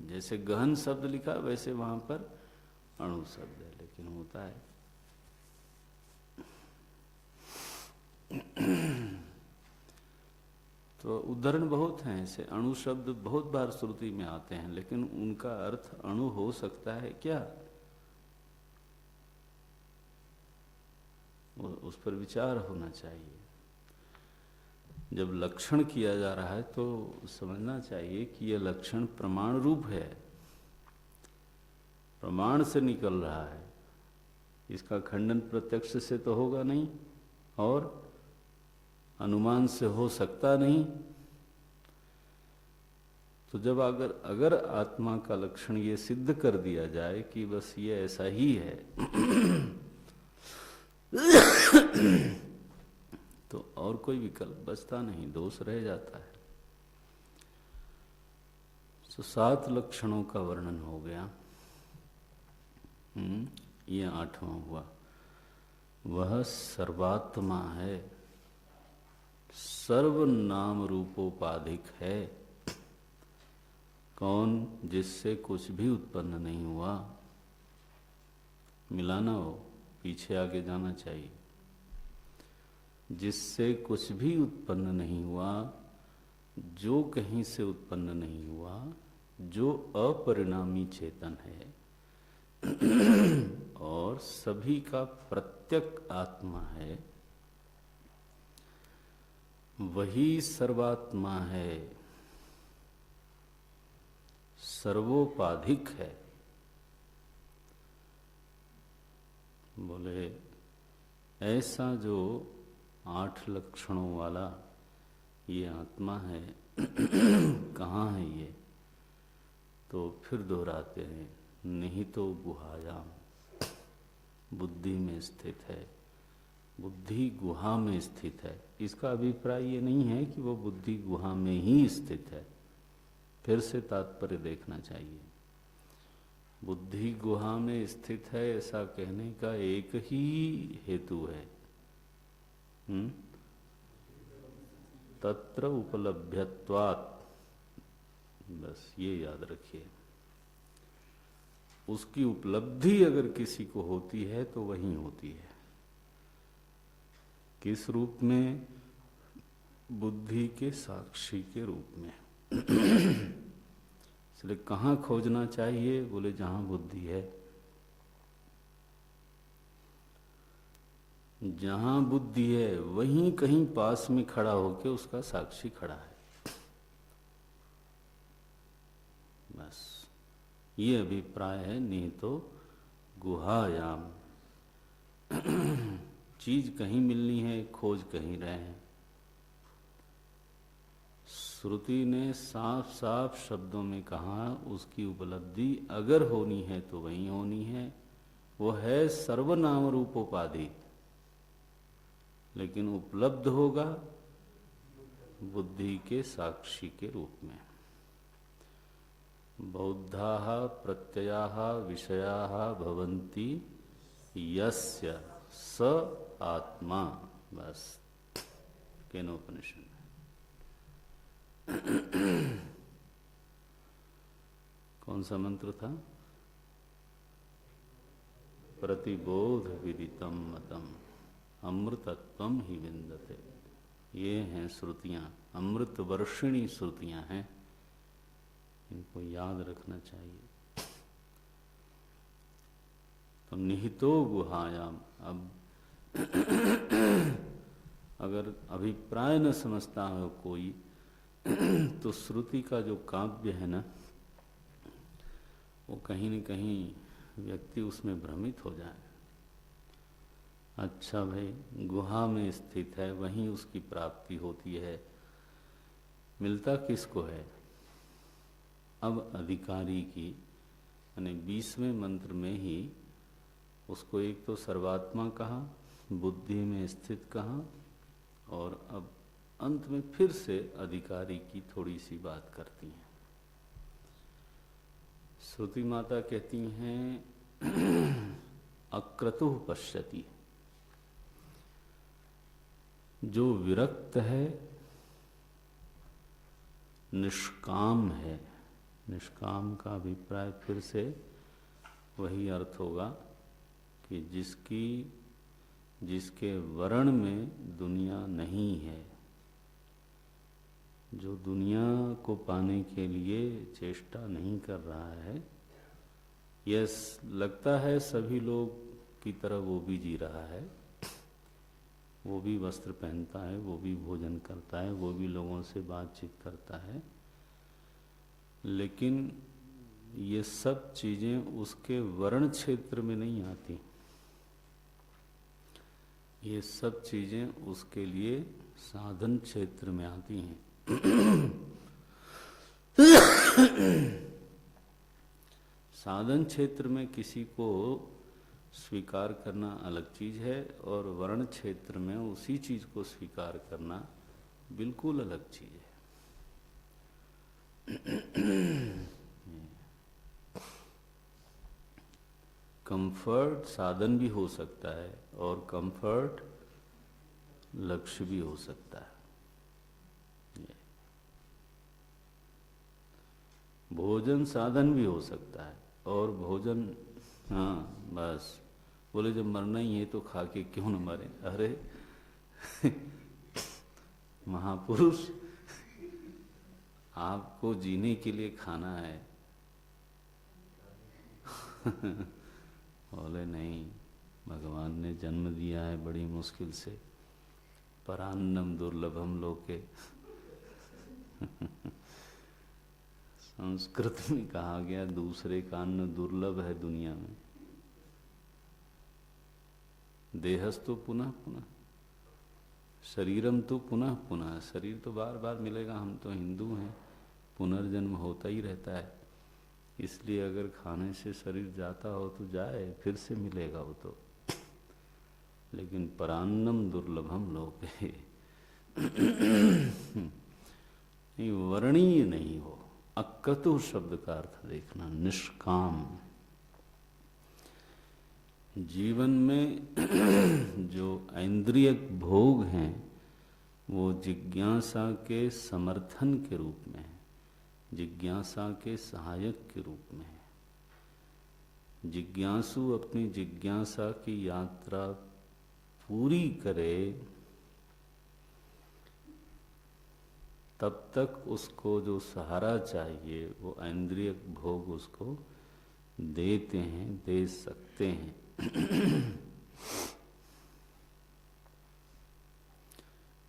जैसे गहन शब्द लिखा वैसे वहां पर अणु शब्द है, लेकिन होता है। तो उदाहरण बहुत हैं ऐसे। अणु शब्द बहुत बार श्रुति में आते हैं, लेकिन उनका अर्थ अणु हो सकता है क्या, उस पर विचार होना चाहिए। जब लक्षण किया जा रहा है तो समझना चाहिए कि यह लक्षण प्रमाण रूप है, प्रमाण से निकल रहा है। इसका खंडन प्रत्यक्ष से तो होगा नहीं और अनुमान से हो सकता नहीं। तो जब अगर आत्मा का लक्षण ये सिद्ध कर दिया जाए कि बस ये ऐसा ही है तो और कोई विकल्प बचता नहीं, दोष रह जाता है। तो 7 लक्षणों का वर्णन हो गया। ये 8वां हुआ। वह सर्वात्मा है, सर्व नाम रूपोपाधिक है। कौन? जिससे कुछ भी उत्पन्न नहीं हुआ। मिलाना हो, पीछे आगे जाना चाहिए। जिससे कुछ भी उत्पन्न नहीं हुआ, जो कहीं से उत्पन्न नहीं हुआ, जो अपरिणामी चेतन है और सभी का प्रत्यक आत्मा है, वही सर्वात्मा है, सर्वोपाधिक है। बोले ऐसा जो 8 लक्षणों वाला ये आत्मा है कहाँ है ये? तो फिर दोहराते हैं निहितो गुहायाम, बुद्धि में स्थित है, बुद्धि गुहा में स्थित है। इसका अभिप्राय ये नहीं है कि वो बुद्धि गुहा में ही स्थित है, फिर से तात्पर्य देखना चाहिए। बुद्धि गुहा में स्थित है ऐसा कहने का एक ही हेतु है, तत्र उपलभ्यत्वात्, बस ये याद रखिए। उसकी उपलब्धि अगर किसी को होती है तो वहीं होती है। किस रूप में? बुद्धि के साक्षी के रूप में। इसलिए कहाँ खोजना चाहिए? बोले जहां बुद्धि है। जहां बुद्धि है वहीं कहीं पास में खड़ा होकर उसका साक्षी खड़ा है। बस ये अभिप्राय है। नहीं तो गुहायाम, चीज कहीं मिलनी है, खोज कहीं रहे हैं। श्रुति ने साफ साफ शब्दों में कहा उसकी उपलब्धि अगर होनी है तो वहीं होनी है। वो है सर्वनाम रूपोपाधि, लेकिन उपलब्ध होगा बुद्धि के साक्षी के रूप में। बौद्धाः प्रत्ययाः विषयाः भवन्ति यस्य स आत्मा। बस केनोपनिषद। कौन सा मंत्र था? प्रतिबोध विदितम मतम अमृतत्वम ही विन्दते। ये हैं श्रुतियां, अमृत वर्षिणी श्रुतियां हैं, इनको याद रखना चाहिए। तो निहितो गुहायाम। अब अगर अभिप्राय न समझता हो कोई तो श्रुति का जो काव्य है ना, वो कहीं न कहीं व्यक्ति उसमें भ्रमित हो जाए। अच्छा भाई, गुहा में स्थित है, वहीं उसकी प्राप्ति होती है। मिलता किसको है? अब अधिकारी की, यानी 20वें मंत्र में ही उसको एक तो सर्वात्मा कहा, बुद्धि में स्थित कहा, और अब अंत में फिर से अधिकारी की थोड़ी सी बात करती हैं। श्रुति माता कहती हैं अक्रतुः पश्यति, जो विरक्त है, निष्काम है। निष्काम का अभिप्राय फिर से वही अर्थ होगा कि जिसके वर्ण में दुनिया नहीं है, जो दुनिया को पाने के लिए चेष्टा नहीं कर रहा है। यस, लगता है सभी लोग की तरह वो भी जी रहा है, वो भी वस्त्र पहनता है, वो भी भोजन करता है, वो भी लोगों से बातचीत करता है, लेकिन ये सब चीजें उसके वर्ण क्षेत्र में नहीं आती। ये सब चीजें उसके लिए साधन क्षेत्र में आती हैं। साधन क्षेत्र में किसी को स्वीकार करना अलग चीज है, और वर्ण क्षेत्र में उसी चीज को स्वीकार करना बिल्कुल अलग चीज है। कंफर्ट साधन भी हो सकता है और कंफर्ट लक्ष्य भी हो सकता है। भोजन साधन भी हो सकता है और भोजन, हाँ बस, बोले जब मरना ही है तो खा के क्यों न मरे। अरे महापुरुष, आपको जीने के लिए खाना है। बोले नहीं, भगवान ने जन्म दिया है बड़ी मुश्किल से, परान्नम दुर्लभम लोके। संस्कृत में कहा गया दूसरे का अन्न दुर्लभ है दुनिया में। देहस्तु पुनः पुनः, शरीरम तो पुनः पुनः, शरीर तो बार बार मिलेगा, हम तो हिंदू हैं, पुनर्जन्म होता ही रहता है। इसलिए अगर खाने से शरीर जाता हो तो जाए, फिर से मिलेगा वो तो। लेकिन परान्नम दुर्लभम लोके नहीं, वर्णीय नहीं हो। अक्रतु शब्द का अर्थ देखना, निष्काम। जीवन में जो इंद्रियक भोग हैं वो जिज्ञासा के समर्थन के रूप में है, जिज्ञासा के सहायक के रूप में है। जिज्ञासु अपनी जिज्ञासा की यात्रा पूरी करे तब तक उसको जो सहारा चाहिए वो इंद्रियक भोग उसको देते हैं, दे सकते हैं।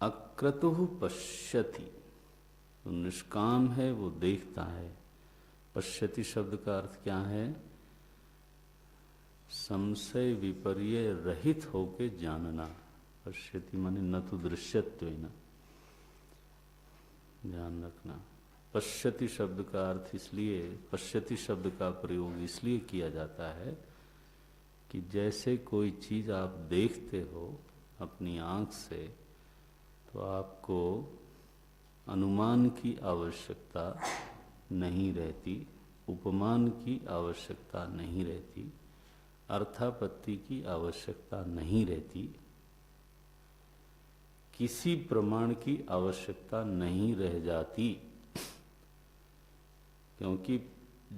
अक्रतुः पश्यति, तो निष्काम है वो देखता है। पश्यति शब्द का अर्थ क्या है? संशय विपर्य रहित होके जानना। पश्यति माने न तो दृश्यत्वेन, ध्यान रखना। पश्यति शब्द का अर्थ इसलिए, पश्यति शब्द का प्रयोग इसलिए किया जाता है कि जैसे कोई चीज आप देखते हो अपनी आंख से, तो आपको अनुमान की आवश्यकता नहीं रहती, उपमान की आवश्यकता नहीं रहती, अर्थापत्ति की आवश्यकता नहीं रहती, किसी प्रमाण की आवश्यकता नहीं रह जाती। क्योंकि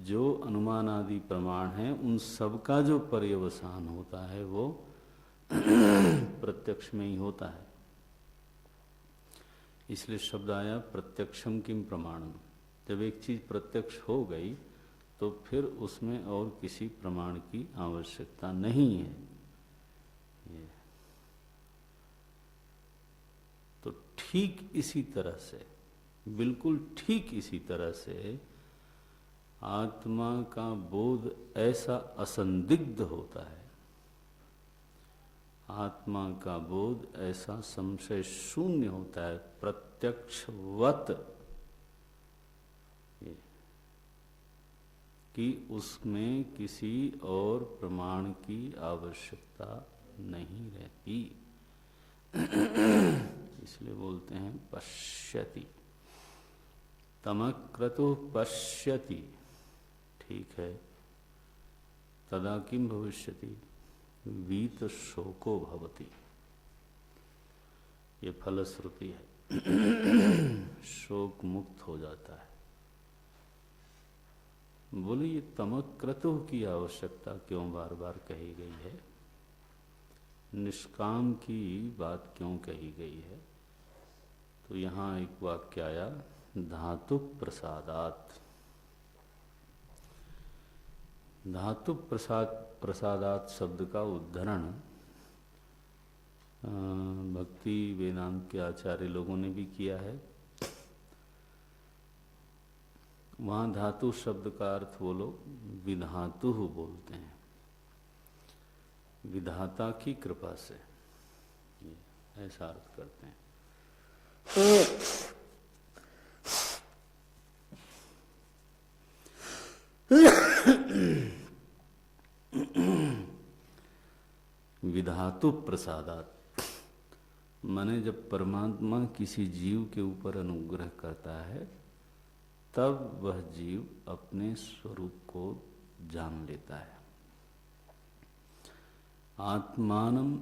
जो अनुमान आदि प्रमाण हैं उन सब का जो पर्यवसान होता है वो प्रत्यक्ष में ही होता है। इसलिए शब्द आया प्रत्यक्षम किम प्रमाणम। जब एक चीज प्रत्यक्ष हो गई तो फिर उसमें और किसी प्रमाण की आवश्यकता नहीं है। तो ठीक इसी तरह से, बिल्कुल ठीक इसी तरह से आत्मा का बोध ऐसा असंदिग्ध होता है, आत्मा का बोध ऐसा संशय शून्य होता है, प्रत्यक्षवत, कि उसमें किसी और प्रमाण की आवश्यकता नहीं रहती। इसलिए बोलते हैं पश्यति। तमक्रतु पश्यति, ठीक है। तदा किम भविष्यति? वीत शोको भवति। ये फलश्रुति है, शोक मुक्त हो जाता है। बोले ये तमक्रतु की आवश्यकता क्यों बार बार कही गई है, निष्काम की बात क्यों कही गई है? तो यहाँ एक वाक्य आया, धातु प्रसादात। धातु प्रसादात शब्द का उद्धरण भक्ति वेदांत के आचार्य लोगों ने भी किया है। वहाँ धातु शब्द का अर्थ वो लोग विधातु बोलते हैं, विधाता की कृपा से, ऐसा अर्थ करते हैं। विधातु प्रसादात माने जब परमात्मा किसी जीव के ऊपर अनुग्रह करता है तब वह जीव अपने स्वरूप को जान लेता है। आत्मानम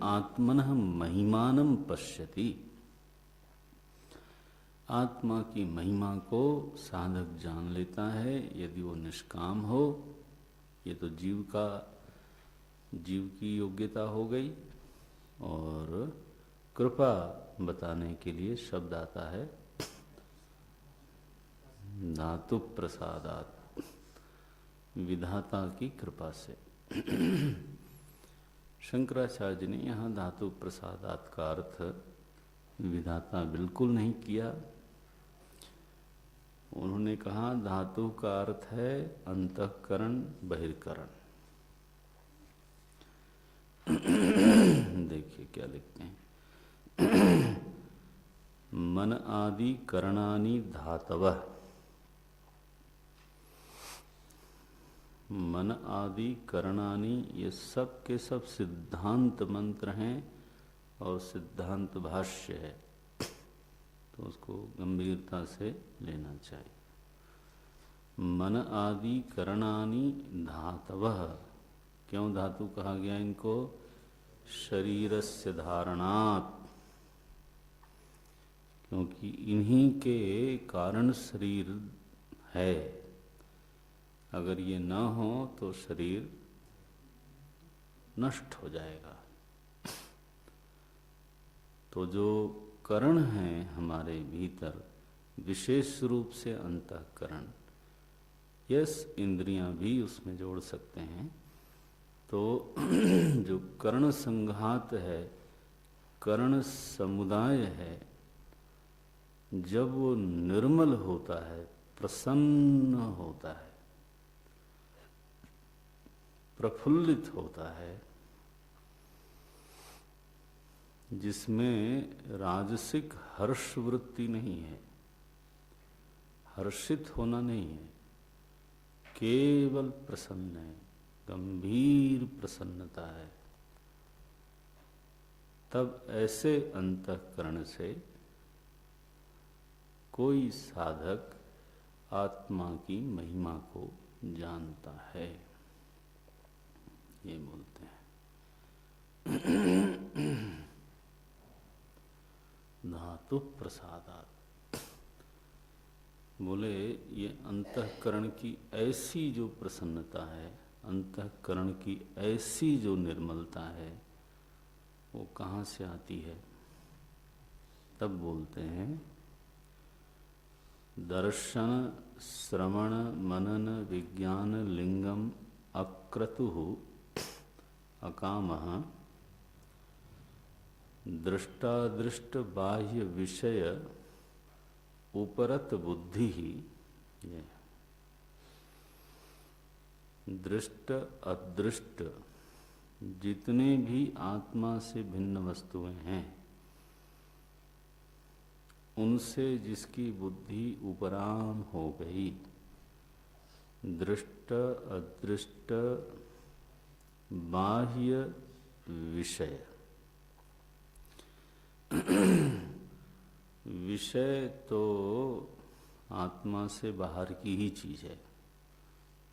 आत्मनः महिमानम पश्यति। आत्मा की महिमा को साधक जान लेता है यदि वो निष्काम हो। ये तो जीव की योग्यता हो गई। और कृपा बताने के लिए शब्द आता है धातु प्रसादात, विधाता की कृपा से। शंकराचार्य जी ने यहाँ धातु प्रसादात का अर्थ विधाता बिल्कुल नहीं किया। उन्होंने कहा धातु का अर्थ है अंतःकरण बहिर्करण। देखिए क्या लिखते हैं, मन आदि करणानि धातवः मन आदि करणानि, ये सब के सब सिद्धांत मंत्र हैं और सिद्धांत भाष्य है, तो उसको गंभीरता से लेना चाहिए। मन आदि करणानि धातवः, क्यों धातु कहा गया इनको? शरीरस्य धारणात्, क्योंकि इन्हीं के कारण शरीर है। अगर ये न हो तो शरीर नष्ट हो जाएगा। तो जो करण हैं हमारे भीतर, विशेष रूप से अंतःकरण, यस इंद्रियां भी उसमें जोड़ सकते हैं। तो जो कर्ण संघात है, कर्ण समुदाय है, जब वो निर्मल होता है, प्रसन्न होता है, प्रफुल्लित होता है, जिसमें राजसिक हर्ष वृत्ति नहीं है, हर्षित होना नहीं है, केवल प्रसन्न है, गंभीर प्रसन्नता है, तब ऐसे अंतःकरण से कोई साधक आत्मा की महिमा को जानता है, ये बोलते हैं। धातु प्रसादात्, बोले ये अंतःकरण की ऐसी जो प्रसन्नता है, अंतःकरण की ऐसी जो निर्मलता है, वो कहाँ से आती है? तब बोलते हैं दर्शन श्रवण मनन विज्ञान लिंगम अक्रतुः अकामः दृष्टादृष्ट बाह्य विषय उपरत बुद्धि ही, ये दृष्ट अदृष्ट जितने भी आत्मा से भिन्न वस्तुएं हैं, उनसे जिसकी बुद्धि उपराम हो गई, दृष्ट अदृष्ट बाह्य विषय, विषय तो आत्मा से बाहर की ही चीज है,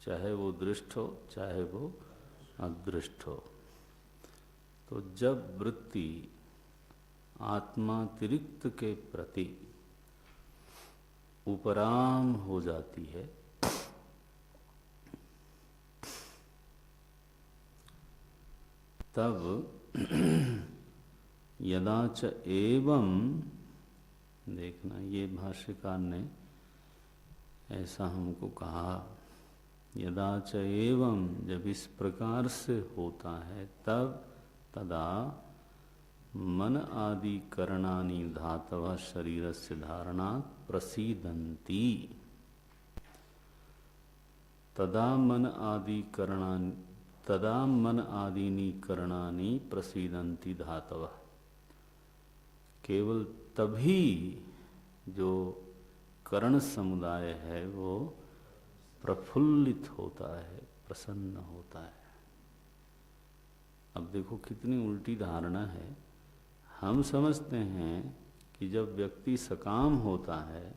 चाहे वो दृष्ट हो चाहे वो अदृष्ट हो। तो जब वृत्ति आत्मातिरिक्त के प्रति उपराम हो जाती है, तब यदा च एवं, देखना ये भाष्यकार ने ऐसा हमको कहा, यदा च एवं, जब इस प्रकार से होता है, तब तदा मन आदि करणानि धातवः शरीरस्य धारणात् प्रसीदन्ति, तदा मन आदि करणानि, तदा मन आदीनि करणानि प्रसीदन्ति धातवः, केवल तभी जो कर्ण समुदाय है वो प्रफुल्लित होता है, प्रसन्न होता है। अब देखो कितनी उल्टी धारणा है। हम समझते हैं कि जब व्यक्ति सकाम होता है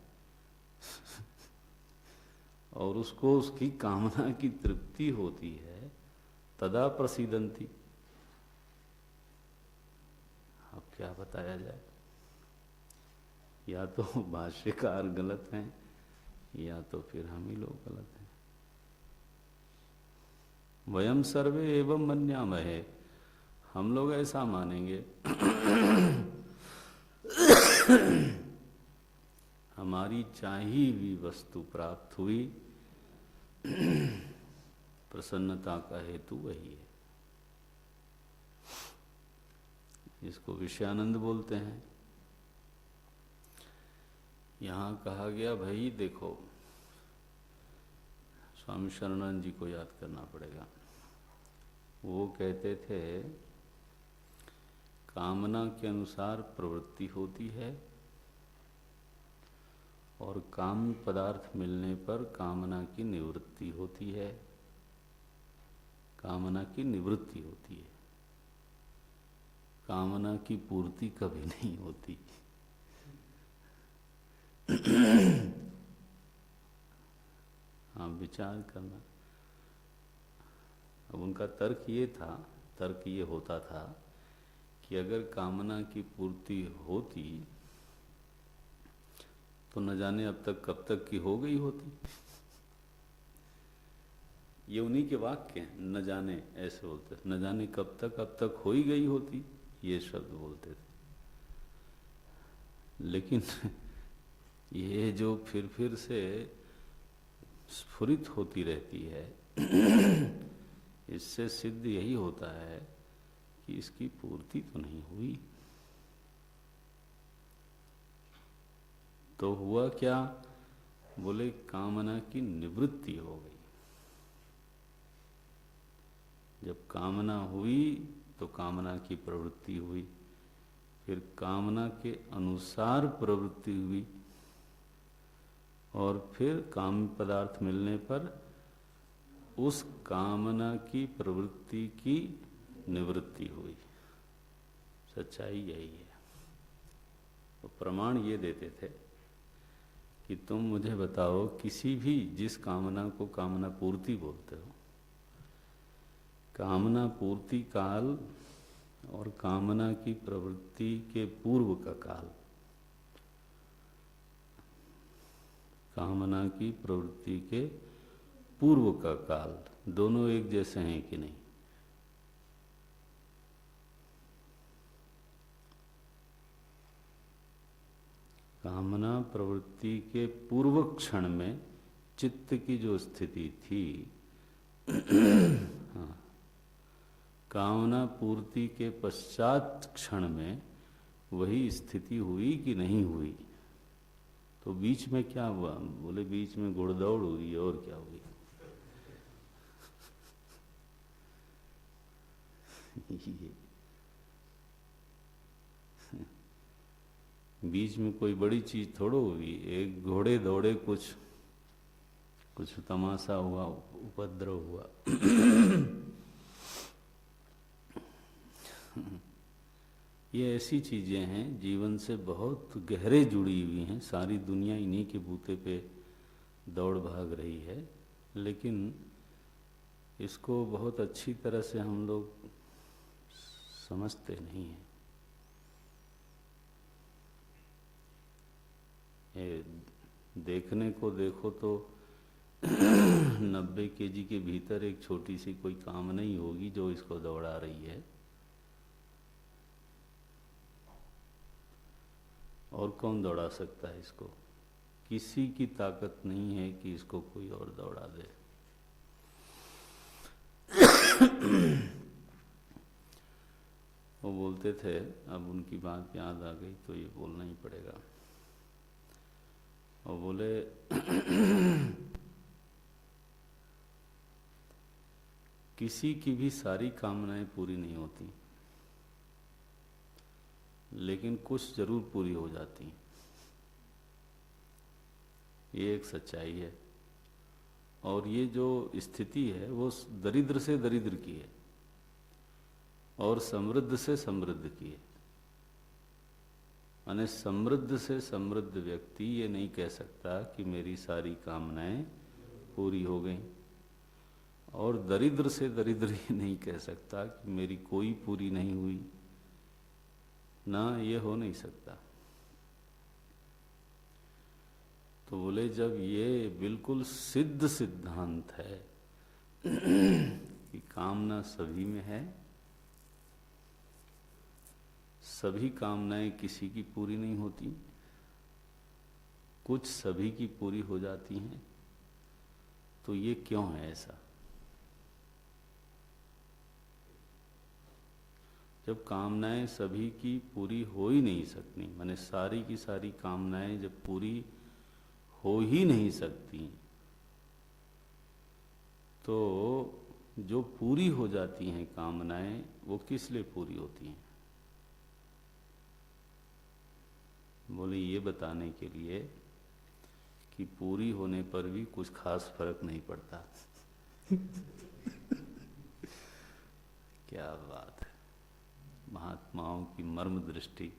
और उसको उसकी कामना की तृप्ति होती है, तदा प्रसीदन्ति। अब क्या बताया जाए? या तो भाष्यकार गलत हैं या तो फिर हम ही लोग गलत हैं। वयम सर्वे एवं मन्यामहे, हम लोग ऐसा मानेंगे हमारी चाहिए हुई वस्तु प्राप्त हुई, प्रसन्नता का हेतु वही है, इसको विषयानंद बोलते हैं। यहाँ कहा गया भाई देखो, स्वामी शरणानंद जी को याद करना पड़ेगा। वो कहते थे कामना के अनुसार प्रवृत्ति होती है और काम पदार्थ मिलने पर कामना की निवृत्ति होती है। कामना की निवृत्ति होती है, कामना की पूर्ति कभी नहीं होती। हाँ, विचार करना। अब उनका तर्क ये होता था कि अगर कामना की पूर्ति होती तो न जाने अब तक कब तक की हो गई होती। ये उन्हीं के वाक्य हैं, न जाने ऐसे बोलते, न जाने कब तक अब तक हो ही गई होती, ये शब्द बोलते थे। लेकिन ये जो फिर से स्फुरित होती रहती है, इससे सिद्ध यही होता है कि इसकी पूर्ति तो नहीं हुई। तो हुआ क्या? बोले कामना की निवृत्ति हो गई। जब कामना हुई तो कामना की प्रवृत्ति हुई, फिर कामना के अनुसार प्रवृत्ति हुई, और फिर काम पदार्थ मिलने पर उस कामना की प्रवृत्ति की निवृत्ति हुई। सच्चाई यही है। तो प्रमाण ये देते थे कि तुम मुझे बताओ, किसी भी जिस कामना को कामना पूर्ति बोलते हो, कामना पूर्ति काल और कामना की प्रवृत्ति के पूर्व का काल, कामना की प्रवृत्ति के पूर्व का काल, दोनों एक जैसे हैं कि नहीं? कामना प्रवृत्ति के पूर्व क्षण में चित्त की जो स्थिति थी, हाँ, कामना पूर्ति के पश्चात क्षण में वही स्थिति हुई कि नहीं हुई? तो बीच में क्या हुआ? बोले बीच में घुड़दौड़ हुई, और क्या हुई? बीच में कोई बड़ी चीज थोड़ो हुई, एक घोड़े दौड़े, कुछ तमाशा हुआ, उपद्रव हुआ। ये ऐसी चीजें हैं जीवन से बहुत गहरे जुड़ी हुई हैं। सारी दुनिया इन्हीं के बूते पे दौड़ भाग रही है, लेकिन इसको बहुत अच्छी तरह से हम लोग समझते नहीं हैं। ये देखने को देखो तो 90 केजी के भीतर एक छोटी सी कोई काम नहीं होगी जो इसको दौड़ा रही है, और कौन दौड़ा सकता है इसको? किसी की ताकत नहीं है कि इसको कोई और दौड़ा दे। वो बोलते थे, अब उनकी बात याद आ गई तो ये बोलना ही पड़ेगा। और बोले किसी की भी सारी कामनाएं पूरी नहीं होती, लेकिन कुछ जरूर पूरी हो जाती हैं। ये एक सच्चाई है। और ये जो स्थिति है वो दरिद्र से दरिद्र की है और समृद्ध से समृद्ध की है। माने समृद्ध से समृद्ध व्यक्ति ये नहीं कह सकता कि मेरी सारी कामनाएं पूरी हो गई, और दरिद्र से दरिद्र ये नहीं कह सकता कि मेरी कोई पूरी नहीं हुई। ना, ये हो नहीं सकता। तो बोले जब ये बिल्कुल सिद्ध सिद्धांत है कि कामना सभी में है, सभी कामनाएं किसी की पूरी नहीं होती, कुछ सभी की पूरी हो जाती हैं, तो ये क्यों है ऐसा? जब कामनाएं सभी की पूरी हो ही नहीं सकती, माने सारी की सारी कामनाएं जब पूरी हो ही नहीं सकती, तो जो पूरी हो जाती हैं कामनाएं, वो किस लिए पूरी होती हैं? बोले ये बताने के लिए कि पूरी होने पर भी कुछ खास फर्क नहीं पड़ता। क्या बात है, महात्माओं की मर्म दृष्टि।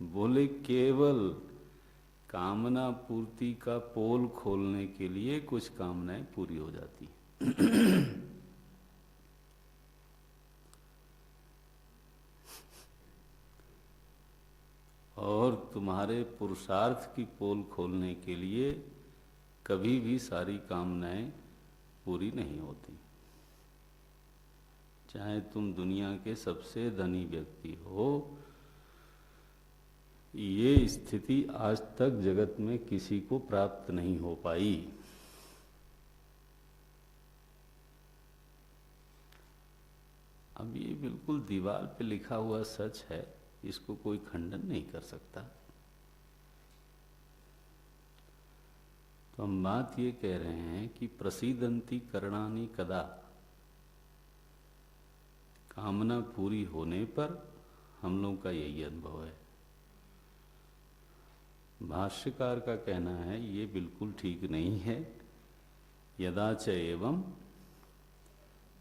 बोले केवल कामना पूर्ति का पोल खोलने के लिए कुछ कामनाएं पूरी हो जाती हैं। और तुम्हारे पुरुषार्थ की पोल खोलने के लिए कभी भी सारी कामनाएं पूरी नहीं होती। चाहे तुम दुनिया के सबसे धनी व्यक्ति हो, ये स्थिति आज तक जगत में किसी को प्राप्त नहीं हो पाई। अब ये बिल्कुल दीवार पे लिखा हुआ सच है, इसको कोई खंडन नहीं कर सकता। तो हम बात ये कह रहे हैं कि प्रसीदंती करणानि कदा, कामना पूरी होने पर हम लोग का यही अनुभव है। भाष्यकार का कहना है ये बिल्कुल ठीक नहीं है। यदा च एवं,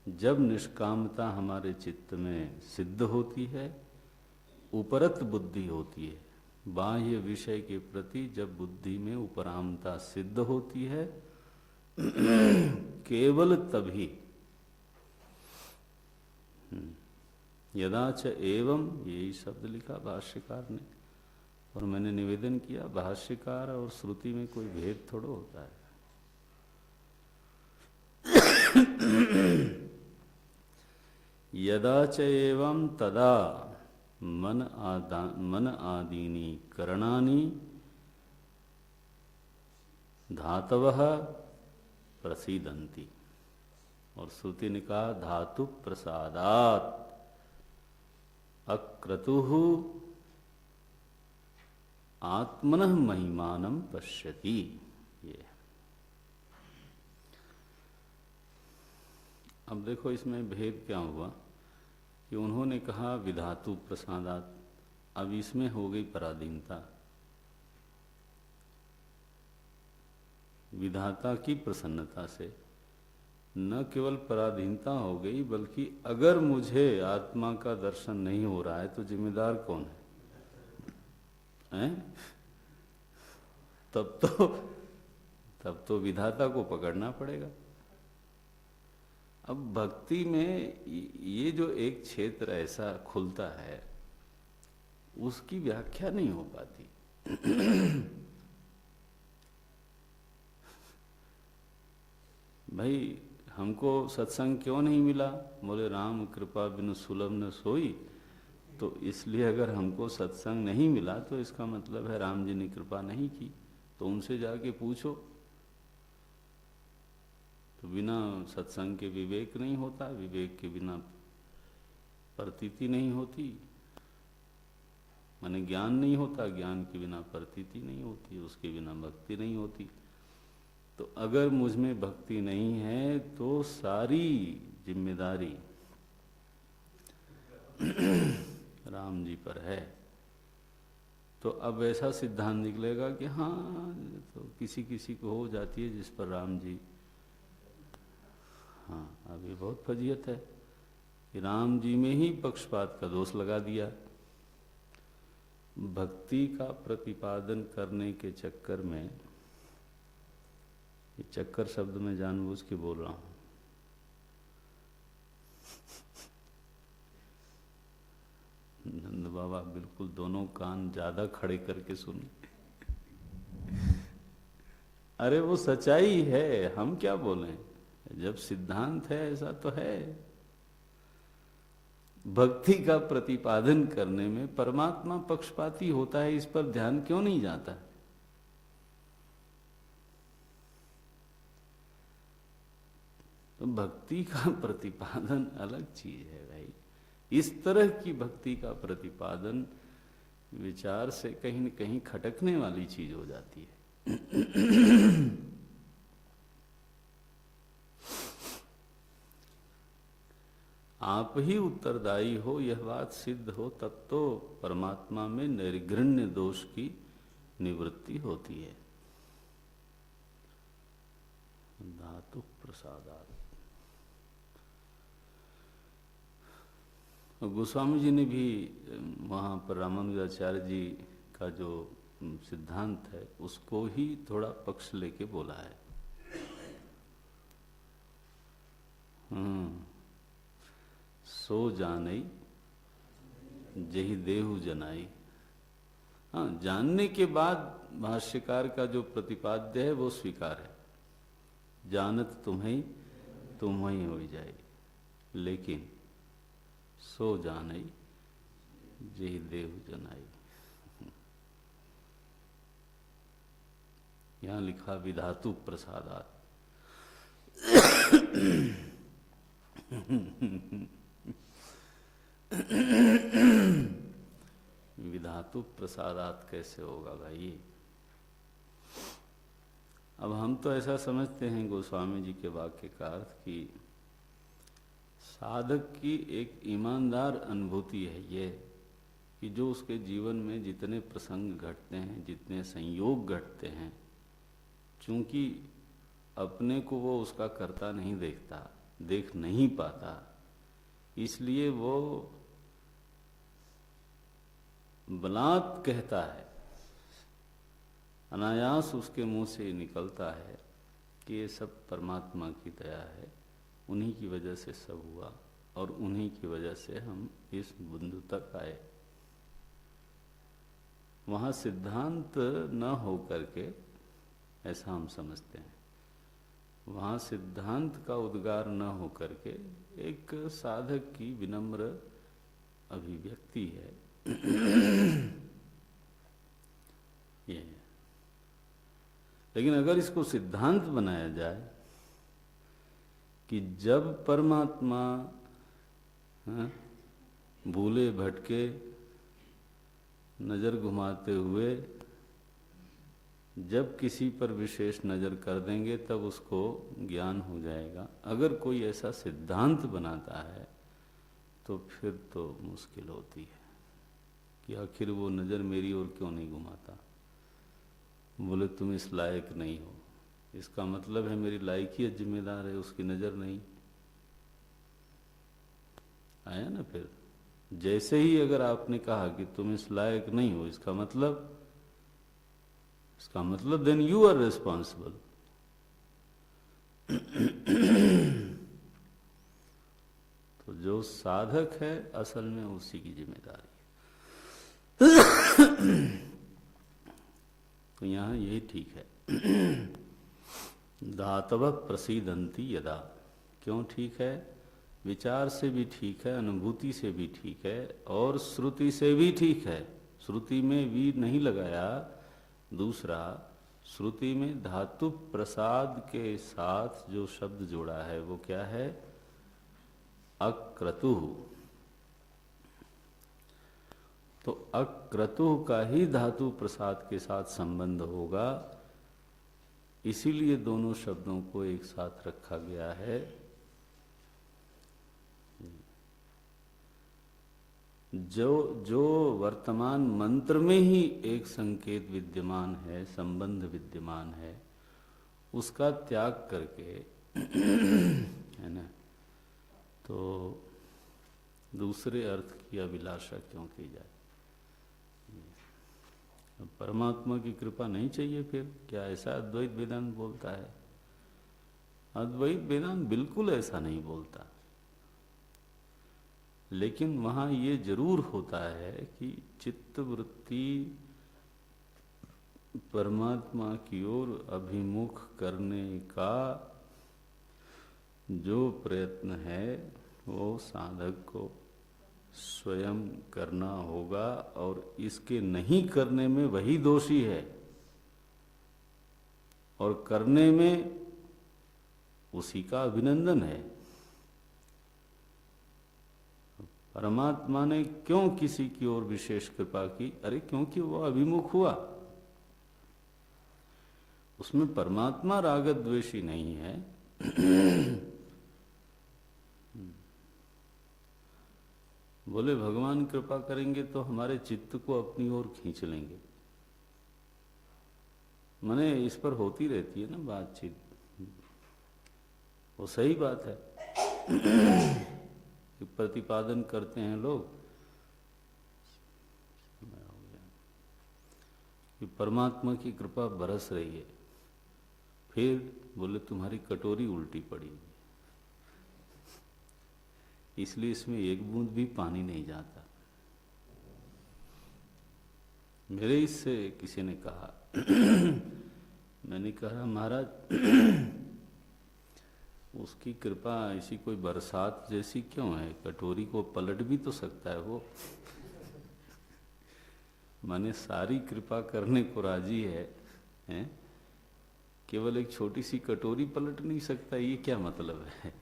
जब निष्कामता हमारे चित्त में सिद्ध होती है, उपरत बुद्धि होती है, बाह्य विषय के प्रति जब बुद्धि में उपरामता सिद्ध होती है, केवल तभी, यदा च एवं, यही शब्द लिखा भाष्यकार ने, और मैंने निवेदन किया भाष्यकार और श्रुति में कोई भेद थोड़ा होता है। यदा च एवं तदा मन आदीनि करणानि धातवः प्रसीदन्ति, और श्रुति ने कहा धातु प्रसादात् अक्रतुः आत्मनः महिमानं पश्यति। ये अब देखो इसमें भेद क्या हुआ कि उन्होंने कहा विधातु प्रसादात्, अब इसमें हो गई पराधीनता। विधाता की प्रसन्नता से न केवल पराधीनता हो गई, बल्कि अगर मुझे आत्मा का दर्शन नहीं हो रहा है तो जिम्मेदार कौन है? तब तो विधाता को पकड़ना पड़ेगा। अब भक्ति में ये जो एक क्षेत्र ऐसा खुलता है, उसकी व्याख्या नहीं हो पाती। भाई हमको सत्संग क्यों नहीं मिला? बोले राम कृपा बिनु सुलभ न सोई। तो इसलिए अगर हमको सत्संग नहीं मिला तो इसका मतलब है राम जी ने कृपा नहीं की। तो उनसे जाके पूछो। तो बिना सत्संग के विवेक नहीं होता, विवेक के बिना प्रतीति नहीं होती, माने ज्ञान नहीं होता, ज्ञान के बिना प्रतीति नहीं होती, उसके बिना भक्ति नहीं होती। तो अगर मुझ में भक्ति नहीं है तो सारी जिम्मेदारी राम जी पर है। तो अब ऐसा सिद्धांत निकलेगा कि हाँ, तो किसी किसी को हो जाती है जिस पर राम जी, हाँ अब ये बहुत फजीयत है कि राम जी में ही पक्षपात का दोष लगा दिया। भक्ति का प्रतिपादन करने के चक्कर में, ये चक्कर शब्द में जानबूझ के बोल रहा हूं, नंद बाबा बिल्कुल दोनों कान ज्यादा खड़े करके सुने। अरे वो सच्चाई है, हम क्या बोलें, जब सिद्धांत है ऐसा तो है। भक्ति का प्रतिपादन करने में परमात्मा पक्षपाती होता है, इस पर ध्यान क्यों नहीं जाता? तो भक्ति का प्रतिपादन अलग चीज है भाई। इस तरह की भक्ति का प्रतिपादन विचार से कहीं न कहीं खटकने वाली चीज हो जाती है। आप ही उत्तरदायी हो, यह बात सिद्ध हो, तब तो परमात्मा में निर्घृण्य दोष की निवृत्ति होती है। धातु प्रसादात्, और गोस्वामी जी ने भी वहाँ पर रामानुजाचार्य जी का जो सिद्धांत है उसको ही थोड़ा पक्ष लेके बोला है। सो जानई जही देहु जनाई। हाँ, जानने के बाद भाष्यकार का जो प्रतिपाद्य है वो स्वीकार है, जानत तुम्हें तुम्हें हो जाए, लेकिन सो जानई जही देहु जनाई। यहाँ लिखा विधातु प्रसादात। विधातु प्रसादात कैसे होगा भाई? अब हम तो ऐसा समझते हैं गोस्वामी जी के वाक्य का अर्थ कि साधक की एक ईमानदार अनुभूति है ये कि जो उसके जीवन में जितने प्रसंग घटते हैं, जितने संयोग घटते हैं, चूंकि अपने को वो उसका कर्ता नहीं देखता, देख नहीं पाता, इसलिए वो बलात् कहता है, अनायास उसके मुंह से निकलता है कि ये सब परमात्मा की दया है, उन्हीं की वजह से सब हुआ और उन्हीं की वजह से हम इस बिंदु तक आए। वहाँ सिद्धांत न हो करके ऐसा हम समझते हैं, वहाँ सिद्धांत का उद्गार न हो करके एक साधक की विनम्र अभिव्यक्ति है ये। लेकिन अगर इसको सिद्धांत बनाया जाए कि जब परमात्मा भूले भटके नजर घुमाते हुए जब किसी पर विशेष नजर कर देंगे तब उसको ज्ञान हो जाएगा, अगर कोई ऐसा सिद्धांत बनाता है तो फिर तो मुश्किल होती है कि आखिर वो नजर मेरी ओर क्यों नहीं घुमाता। बोले तुम इस लायक नहीं हो, इसका मतलब है मेरी लायकियत जिम्मेदार है, उसकी नजर नहीं। आया ना? फिर जैसे ही अगर आपने कहा कि तुम इस लायक नहीं हो, इसका मतलब देन यू आर रिस्पॉन्सिबल। तो जो साधक है असल में उसी की जिम्मेदारी है। तो यहाँ यही ठीक है। धातव प्रसीदंती यदा, क्यों ठीक है? विचार से भी ठीक है, अनुभूति से भी ठीक है और श्रुति से भी ठीक है। श्रुति में भी नहीं लगाया, दूसरा श्रुति में धातु प्रसाद के साथ जो शब्द जोड़ा है वो क्या है? अक्रतु। तो अक्रतु का ही धातु प्रसाद के साथ संबंध होगा, इसीलिए दोनों शब्दों को एक साथ रखा गया है। जो वर्तमान मंत्र में ही एक संकेत विद्यमान है, संबंध विद्यमान है, उसका त्याग करके है ना, तो दूसरे अर्थ की अभिलाषा क्यों की जाए? परमात्मा की कृपा नहीं चाहिए फिर? क्या ऐसा अद्वैत वेदांत बोलता है? अद्वैत वेदांत बिल्कुल ऐसा नहीं बोलता, लेकिन वहाँ ये जरूर होता है कि चित्त वृत्ति परमात्मा की ओर अभिमुख करने का जो प्रयत्न है वो साधक को स्वयं करना होगा, और इसके नहीं करने में वही दोषी है और करने में उसी का अभिनंदन है। परमात्मा ने क्यों किसी की ओर विशेष कृपा की? अरे क्योंकि वो अभिमुख हुआ। उसमें परमात्मा राग द्वेषी नहीं है। बोले भगवान कृपा करेंगे तो हमारे चित्त को अपनी ओर खींच लेंगे, माने इस पर होती रहती है ना बातचीत, वो सही बात है। प्रतिपादन करते हैं लोग कि परमात्मा की कृपा बरस रही है, फिर बोले तुम्हारी कटोरी उल्टी पड़ी, इसलिए इसमें एक बूंद भी पानी नहीं जाता। मेरे इससे किसी ने कहा मैंने कहा महाराज उसकी कृपा ऐसी कोई बरसात जैसी क्यों है, कटोरी को पलट भी तो सकता है वो। माने सारी कृपा करने को राजी है, केवल एक छोटी सी कटोरी पलट नहीं सकता, ये क्या मतलब है।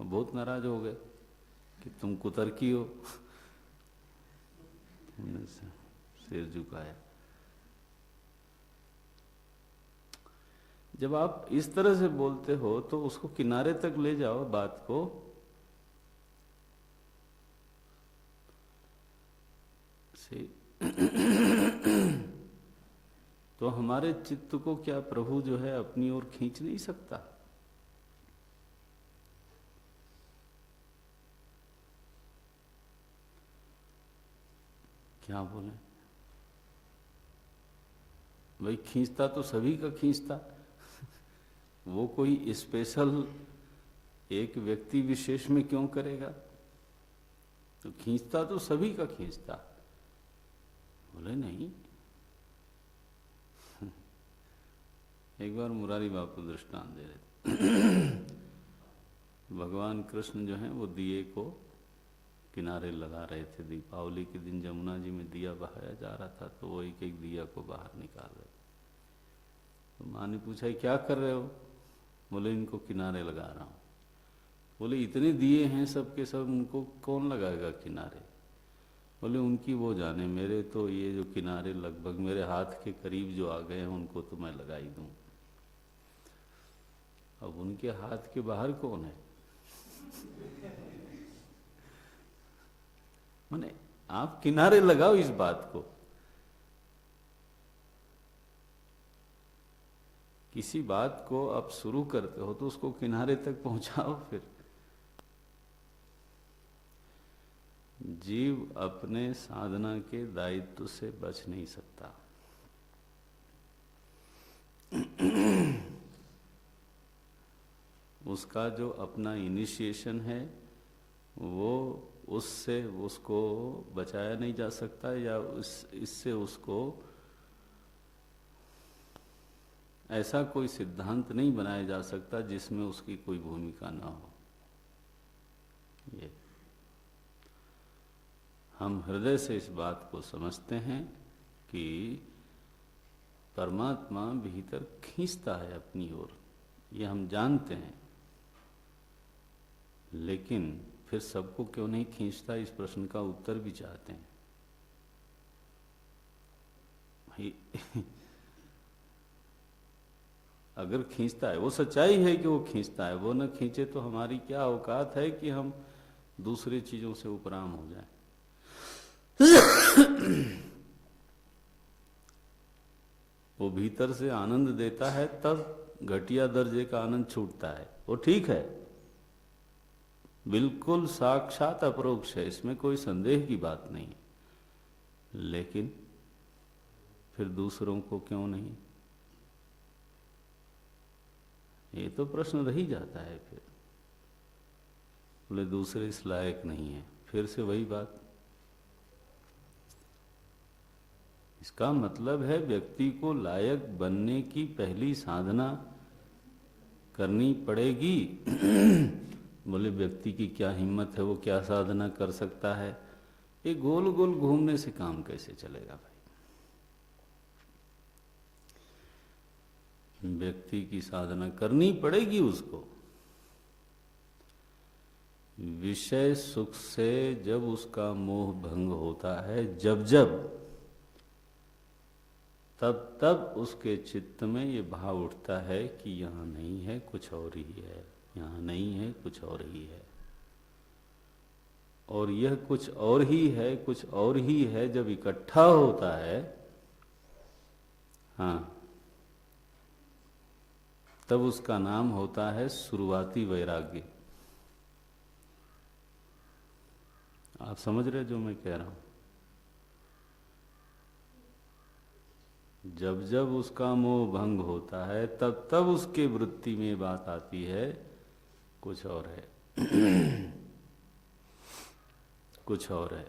बहुत नाराज हो गए कि तुम कुतर्की हो। सिर झुकाया। जब आप इस तरह से बोलते हो तो उसको किनारे तक ले जाओ बात को। तो हमारे चित्त को क्या प्रभु जो है अपनी ओर खींच नहीं सकता? क्या बोले भाई, खींचता तो सभी का खींचता वो कोई स्पेशल एक व्यक्ति विशेष में क्यों करेगा? तो खींचता तो सभी का खींचता। बोले नहीं। एक बार मुरारी बापू दृष्टांत दे रहे थे। भगवान कृष्ण जो हैं वो दिए को किनारे लगा रहे थे। दीपावली के दिन जमुना जी में दिया बहाया जा रहा था, तो वो एक एक दिया को बाहर निकाल रहे थे। तो माँ ने पूछा क्या कर रहे हो? बोले इनको किनारे लगा रहा हूँ। बोले इतने दिए हैं सबके सब, उनको कौन लगाएगा किनारे? बोले उनकी वो जाने, मेरे तो ये जो किनारे लगभग मेरे हाथ के करीब जो आ गए हैं उनको तो मैं लगा ही दूं। अब उनके हाथ के बाहर कौन है? माने आप किनारे लगाओ इस बात को। किसी बात को आप शुरू करते हो तो उसको किनारे तक पहुंचाओ। फिर जीव अपने साधना के दायित्व से बच नहीं सकता। उसका जो अपना इनिशिएशन है वो उससे उसको बचाया नहीं जा सकता, या इससे उसको ऐसा कोई सिद्धांत नहीं बनाया जा सकता जिसमें उसकी कोई भूमिका ना हो। ये हम हृदय से इस बात को समझते हैं कि परमात्मा भीतर खींचता है अपनी ओर, ये हम जानते हैं। लेकिन फिर सबको क्यों नहीं खींचता, इस प्रश्न का उत्तर भी चाहते हैं भाई। अगर खींचता है, वो सच्चाई है कि वो खींचता है, वो न खींचे तो हमारी क्या औकात है कि हम दूसरी चीजों से उपराम हो जाएं। वो भीतर से आनंद देता है तब घटिया दर्जे का आनंद छूटता है, वो ठीक है, बिल्कुल साक्षात अपरोक्ष है, इसमें कोई संदेह की बात नहीं। लेकिन फिर दूसरों को क्यों नहीं, ये तो प्रश्न रह ही जाता है। फिर बोले दूसरे इस लायक नहीं है, फिर से वही बात। इसका मतलब है व्यक्ति को लायक बनने की पहली साधना करनी पड़ेगी। बोले व्यक्ति की क्या हिम्मत है, वो क्या साधना कर सकता है? ये गोल गोल घूमने से काम कैसे चलेगा भाई? व्यक्ति की साधना करनी पड़ेगी उसको। विषय सुख से जब उसका मोह भंग होता है, तब तब उसके चित्त में ये भाव उठता है कि यहाँ नहीं है कुछ और ही है, यहाँ नहीं है कुछ और ही है। और यह कुछ और ही है, कुछ और ही है जब इकट्ठा होता है, हाँ, तब उसका नाम होता है शुरुआती वैराग्य। आप समझ रहे जो मैं कह रहा हूं? जब जब उसका मोह भंग होता है तब तब उसके वृत्ति में बात आती है कुछ और है। कुछ और है।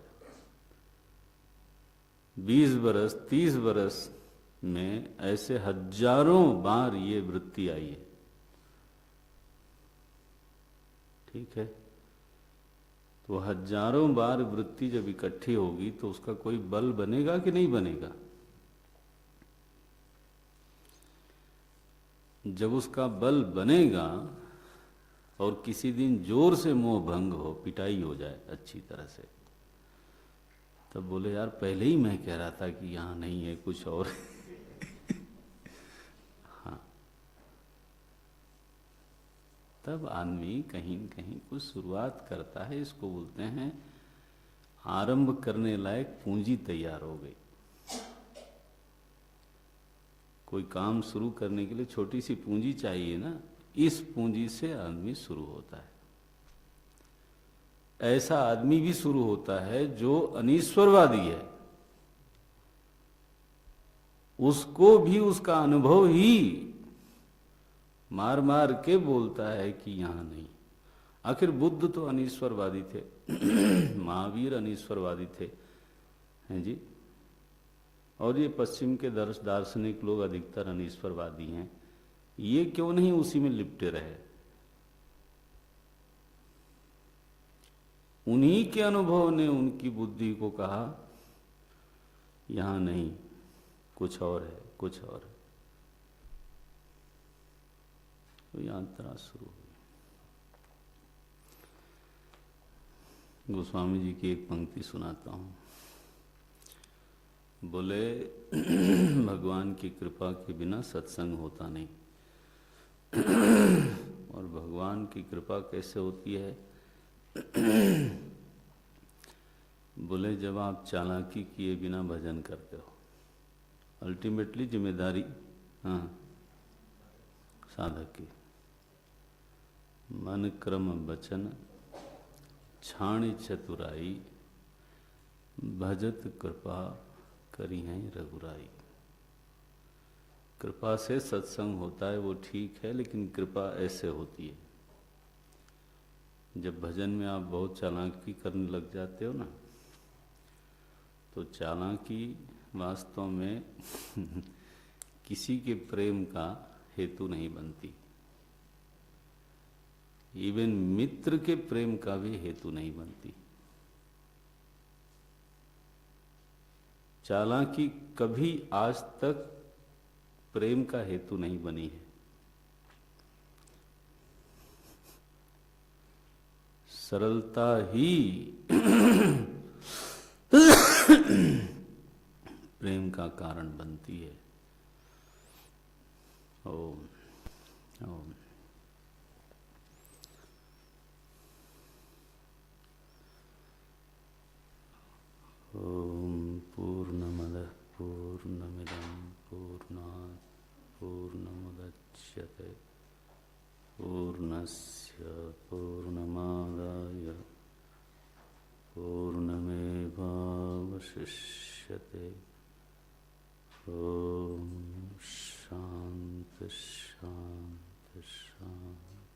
20 बरस 30 बरस में ऐसे हजारों बार ये वृत्ति आई है। ठीक है, तो हजारों बार वृत्ति जब इकट्ठी होगी तो उसका कोई बल बनेगा कि नहीं बनेगा? जब उसका बल बनेगा और किसी दिन जोर से मोह भंग हो, पिटाई हो जाए अच्छी तरह से, तब बोले यार पहले ही मैं कह रहा था कि यहां नहीं है, कुछ और। हाँ, तब आदमी कहीं न कहीं कुछ शुरुआत करता है। इसको बोलते हैं आरंभ करने लायक पूंजी तैयार हो गई। कोई काम शुरू करने के लिए छोटी सी पूंजी चाहिए ना, इस पूंजी से आदमी शुरू होता है। ऐसा आदमी भी शुरू होता है जो अनीश्वरवादी है, उसको भी उसका अनुभव ही मार मार के बोलता है कि यहां नहीं। आखिर बुद्ध तो अनीश्वरवादी थे, महावीर अनीश्वरवादी थे, हैं जी। और ये पश्चिम के दार्शनिक लोग अधिकतर अनीश्वरवादी हैं। ये क्यों नहीं उसी में लिपटे रहे? उन्हीं के अनुभव ने उनकी बुद्धि को कहा यहां नहीं, कुछ और है, कुछ और है। तो यात्रा शुरू हुई। गोस्वामी जी की एक पंक्ति सुनाता हूं। बोले भगवान की कृपा के बिना सत्संग होता नहीं। और भगवान की कृपा कैसे होती है? बोले जब आप चालाकी किए बिना भजन करते हो। अल्टीमेटली जिम्मेदारी हाँ साधक की। मन क्रम वचन छाणी चतुराई, भजत कृपा करी है रघुराई। कृपा से सत्संग होता है वो ठीक है, लेकिन कृपा ऐसे होती है जब भजन में आप बहुत चालाकी करने लग जाते हो ना, तो चालाकी वास्तव में किसी के प्रेम का हेतु नहीं बनती। इवन मित्र के प्रेम का भी हेतु नहीं बनती। चालाकी कभी आज तक प्रेम का हेतु नहीं बनी है। सरलता ही प्रेम का कारण बनती है। ओम ओम। ओम पूर्णमदः पूर्णमिदं पूर्णात् पूर्णमुदच्यते पूर्णस्य पूर्णमादाय पूर्णमेवावशिष्यते। ओम शांति शांति शांति।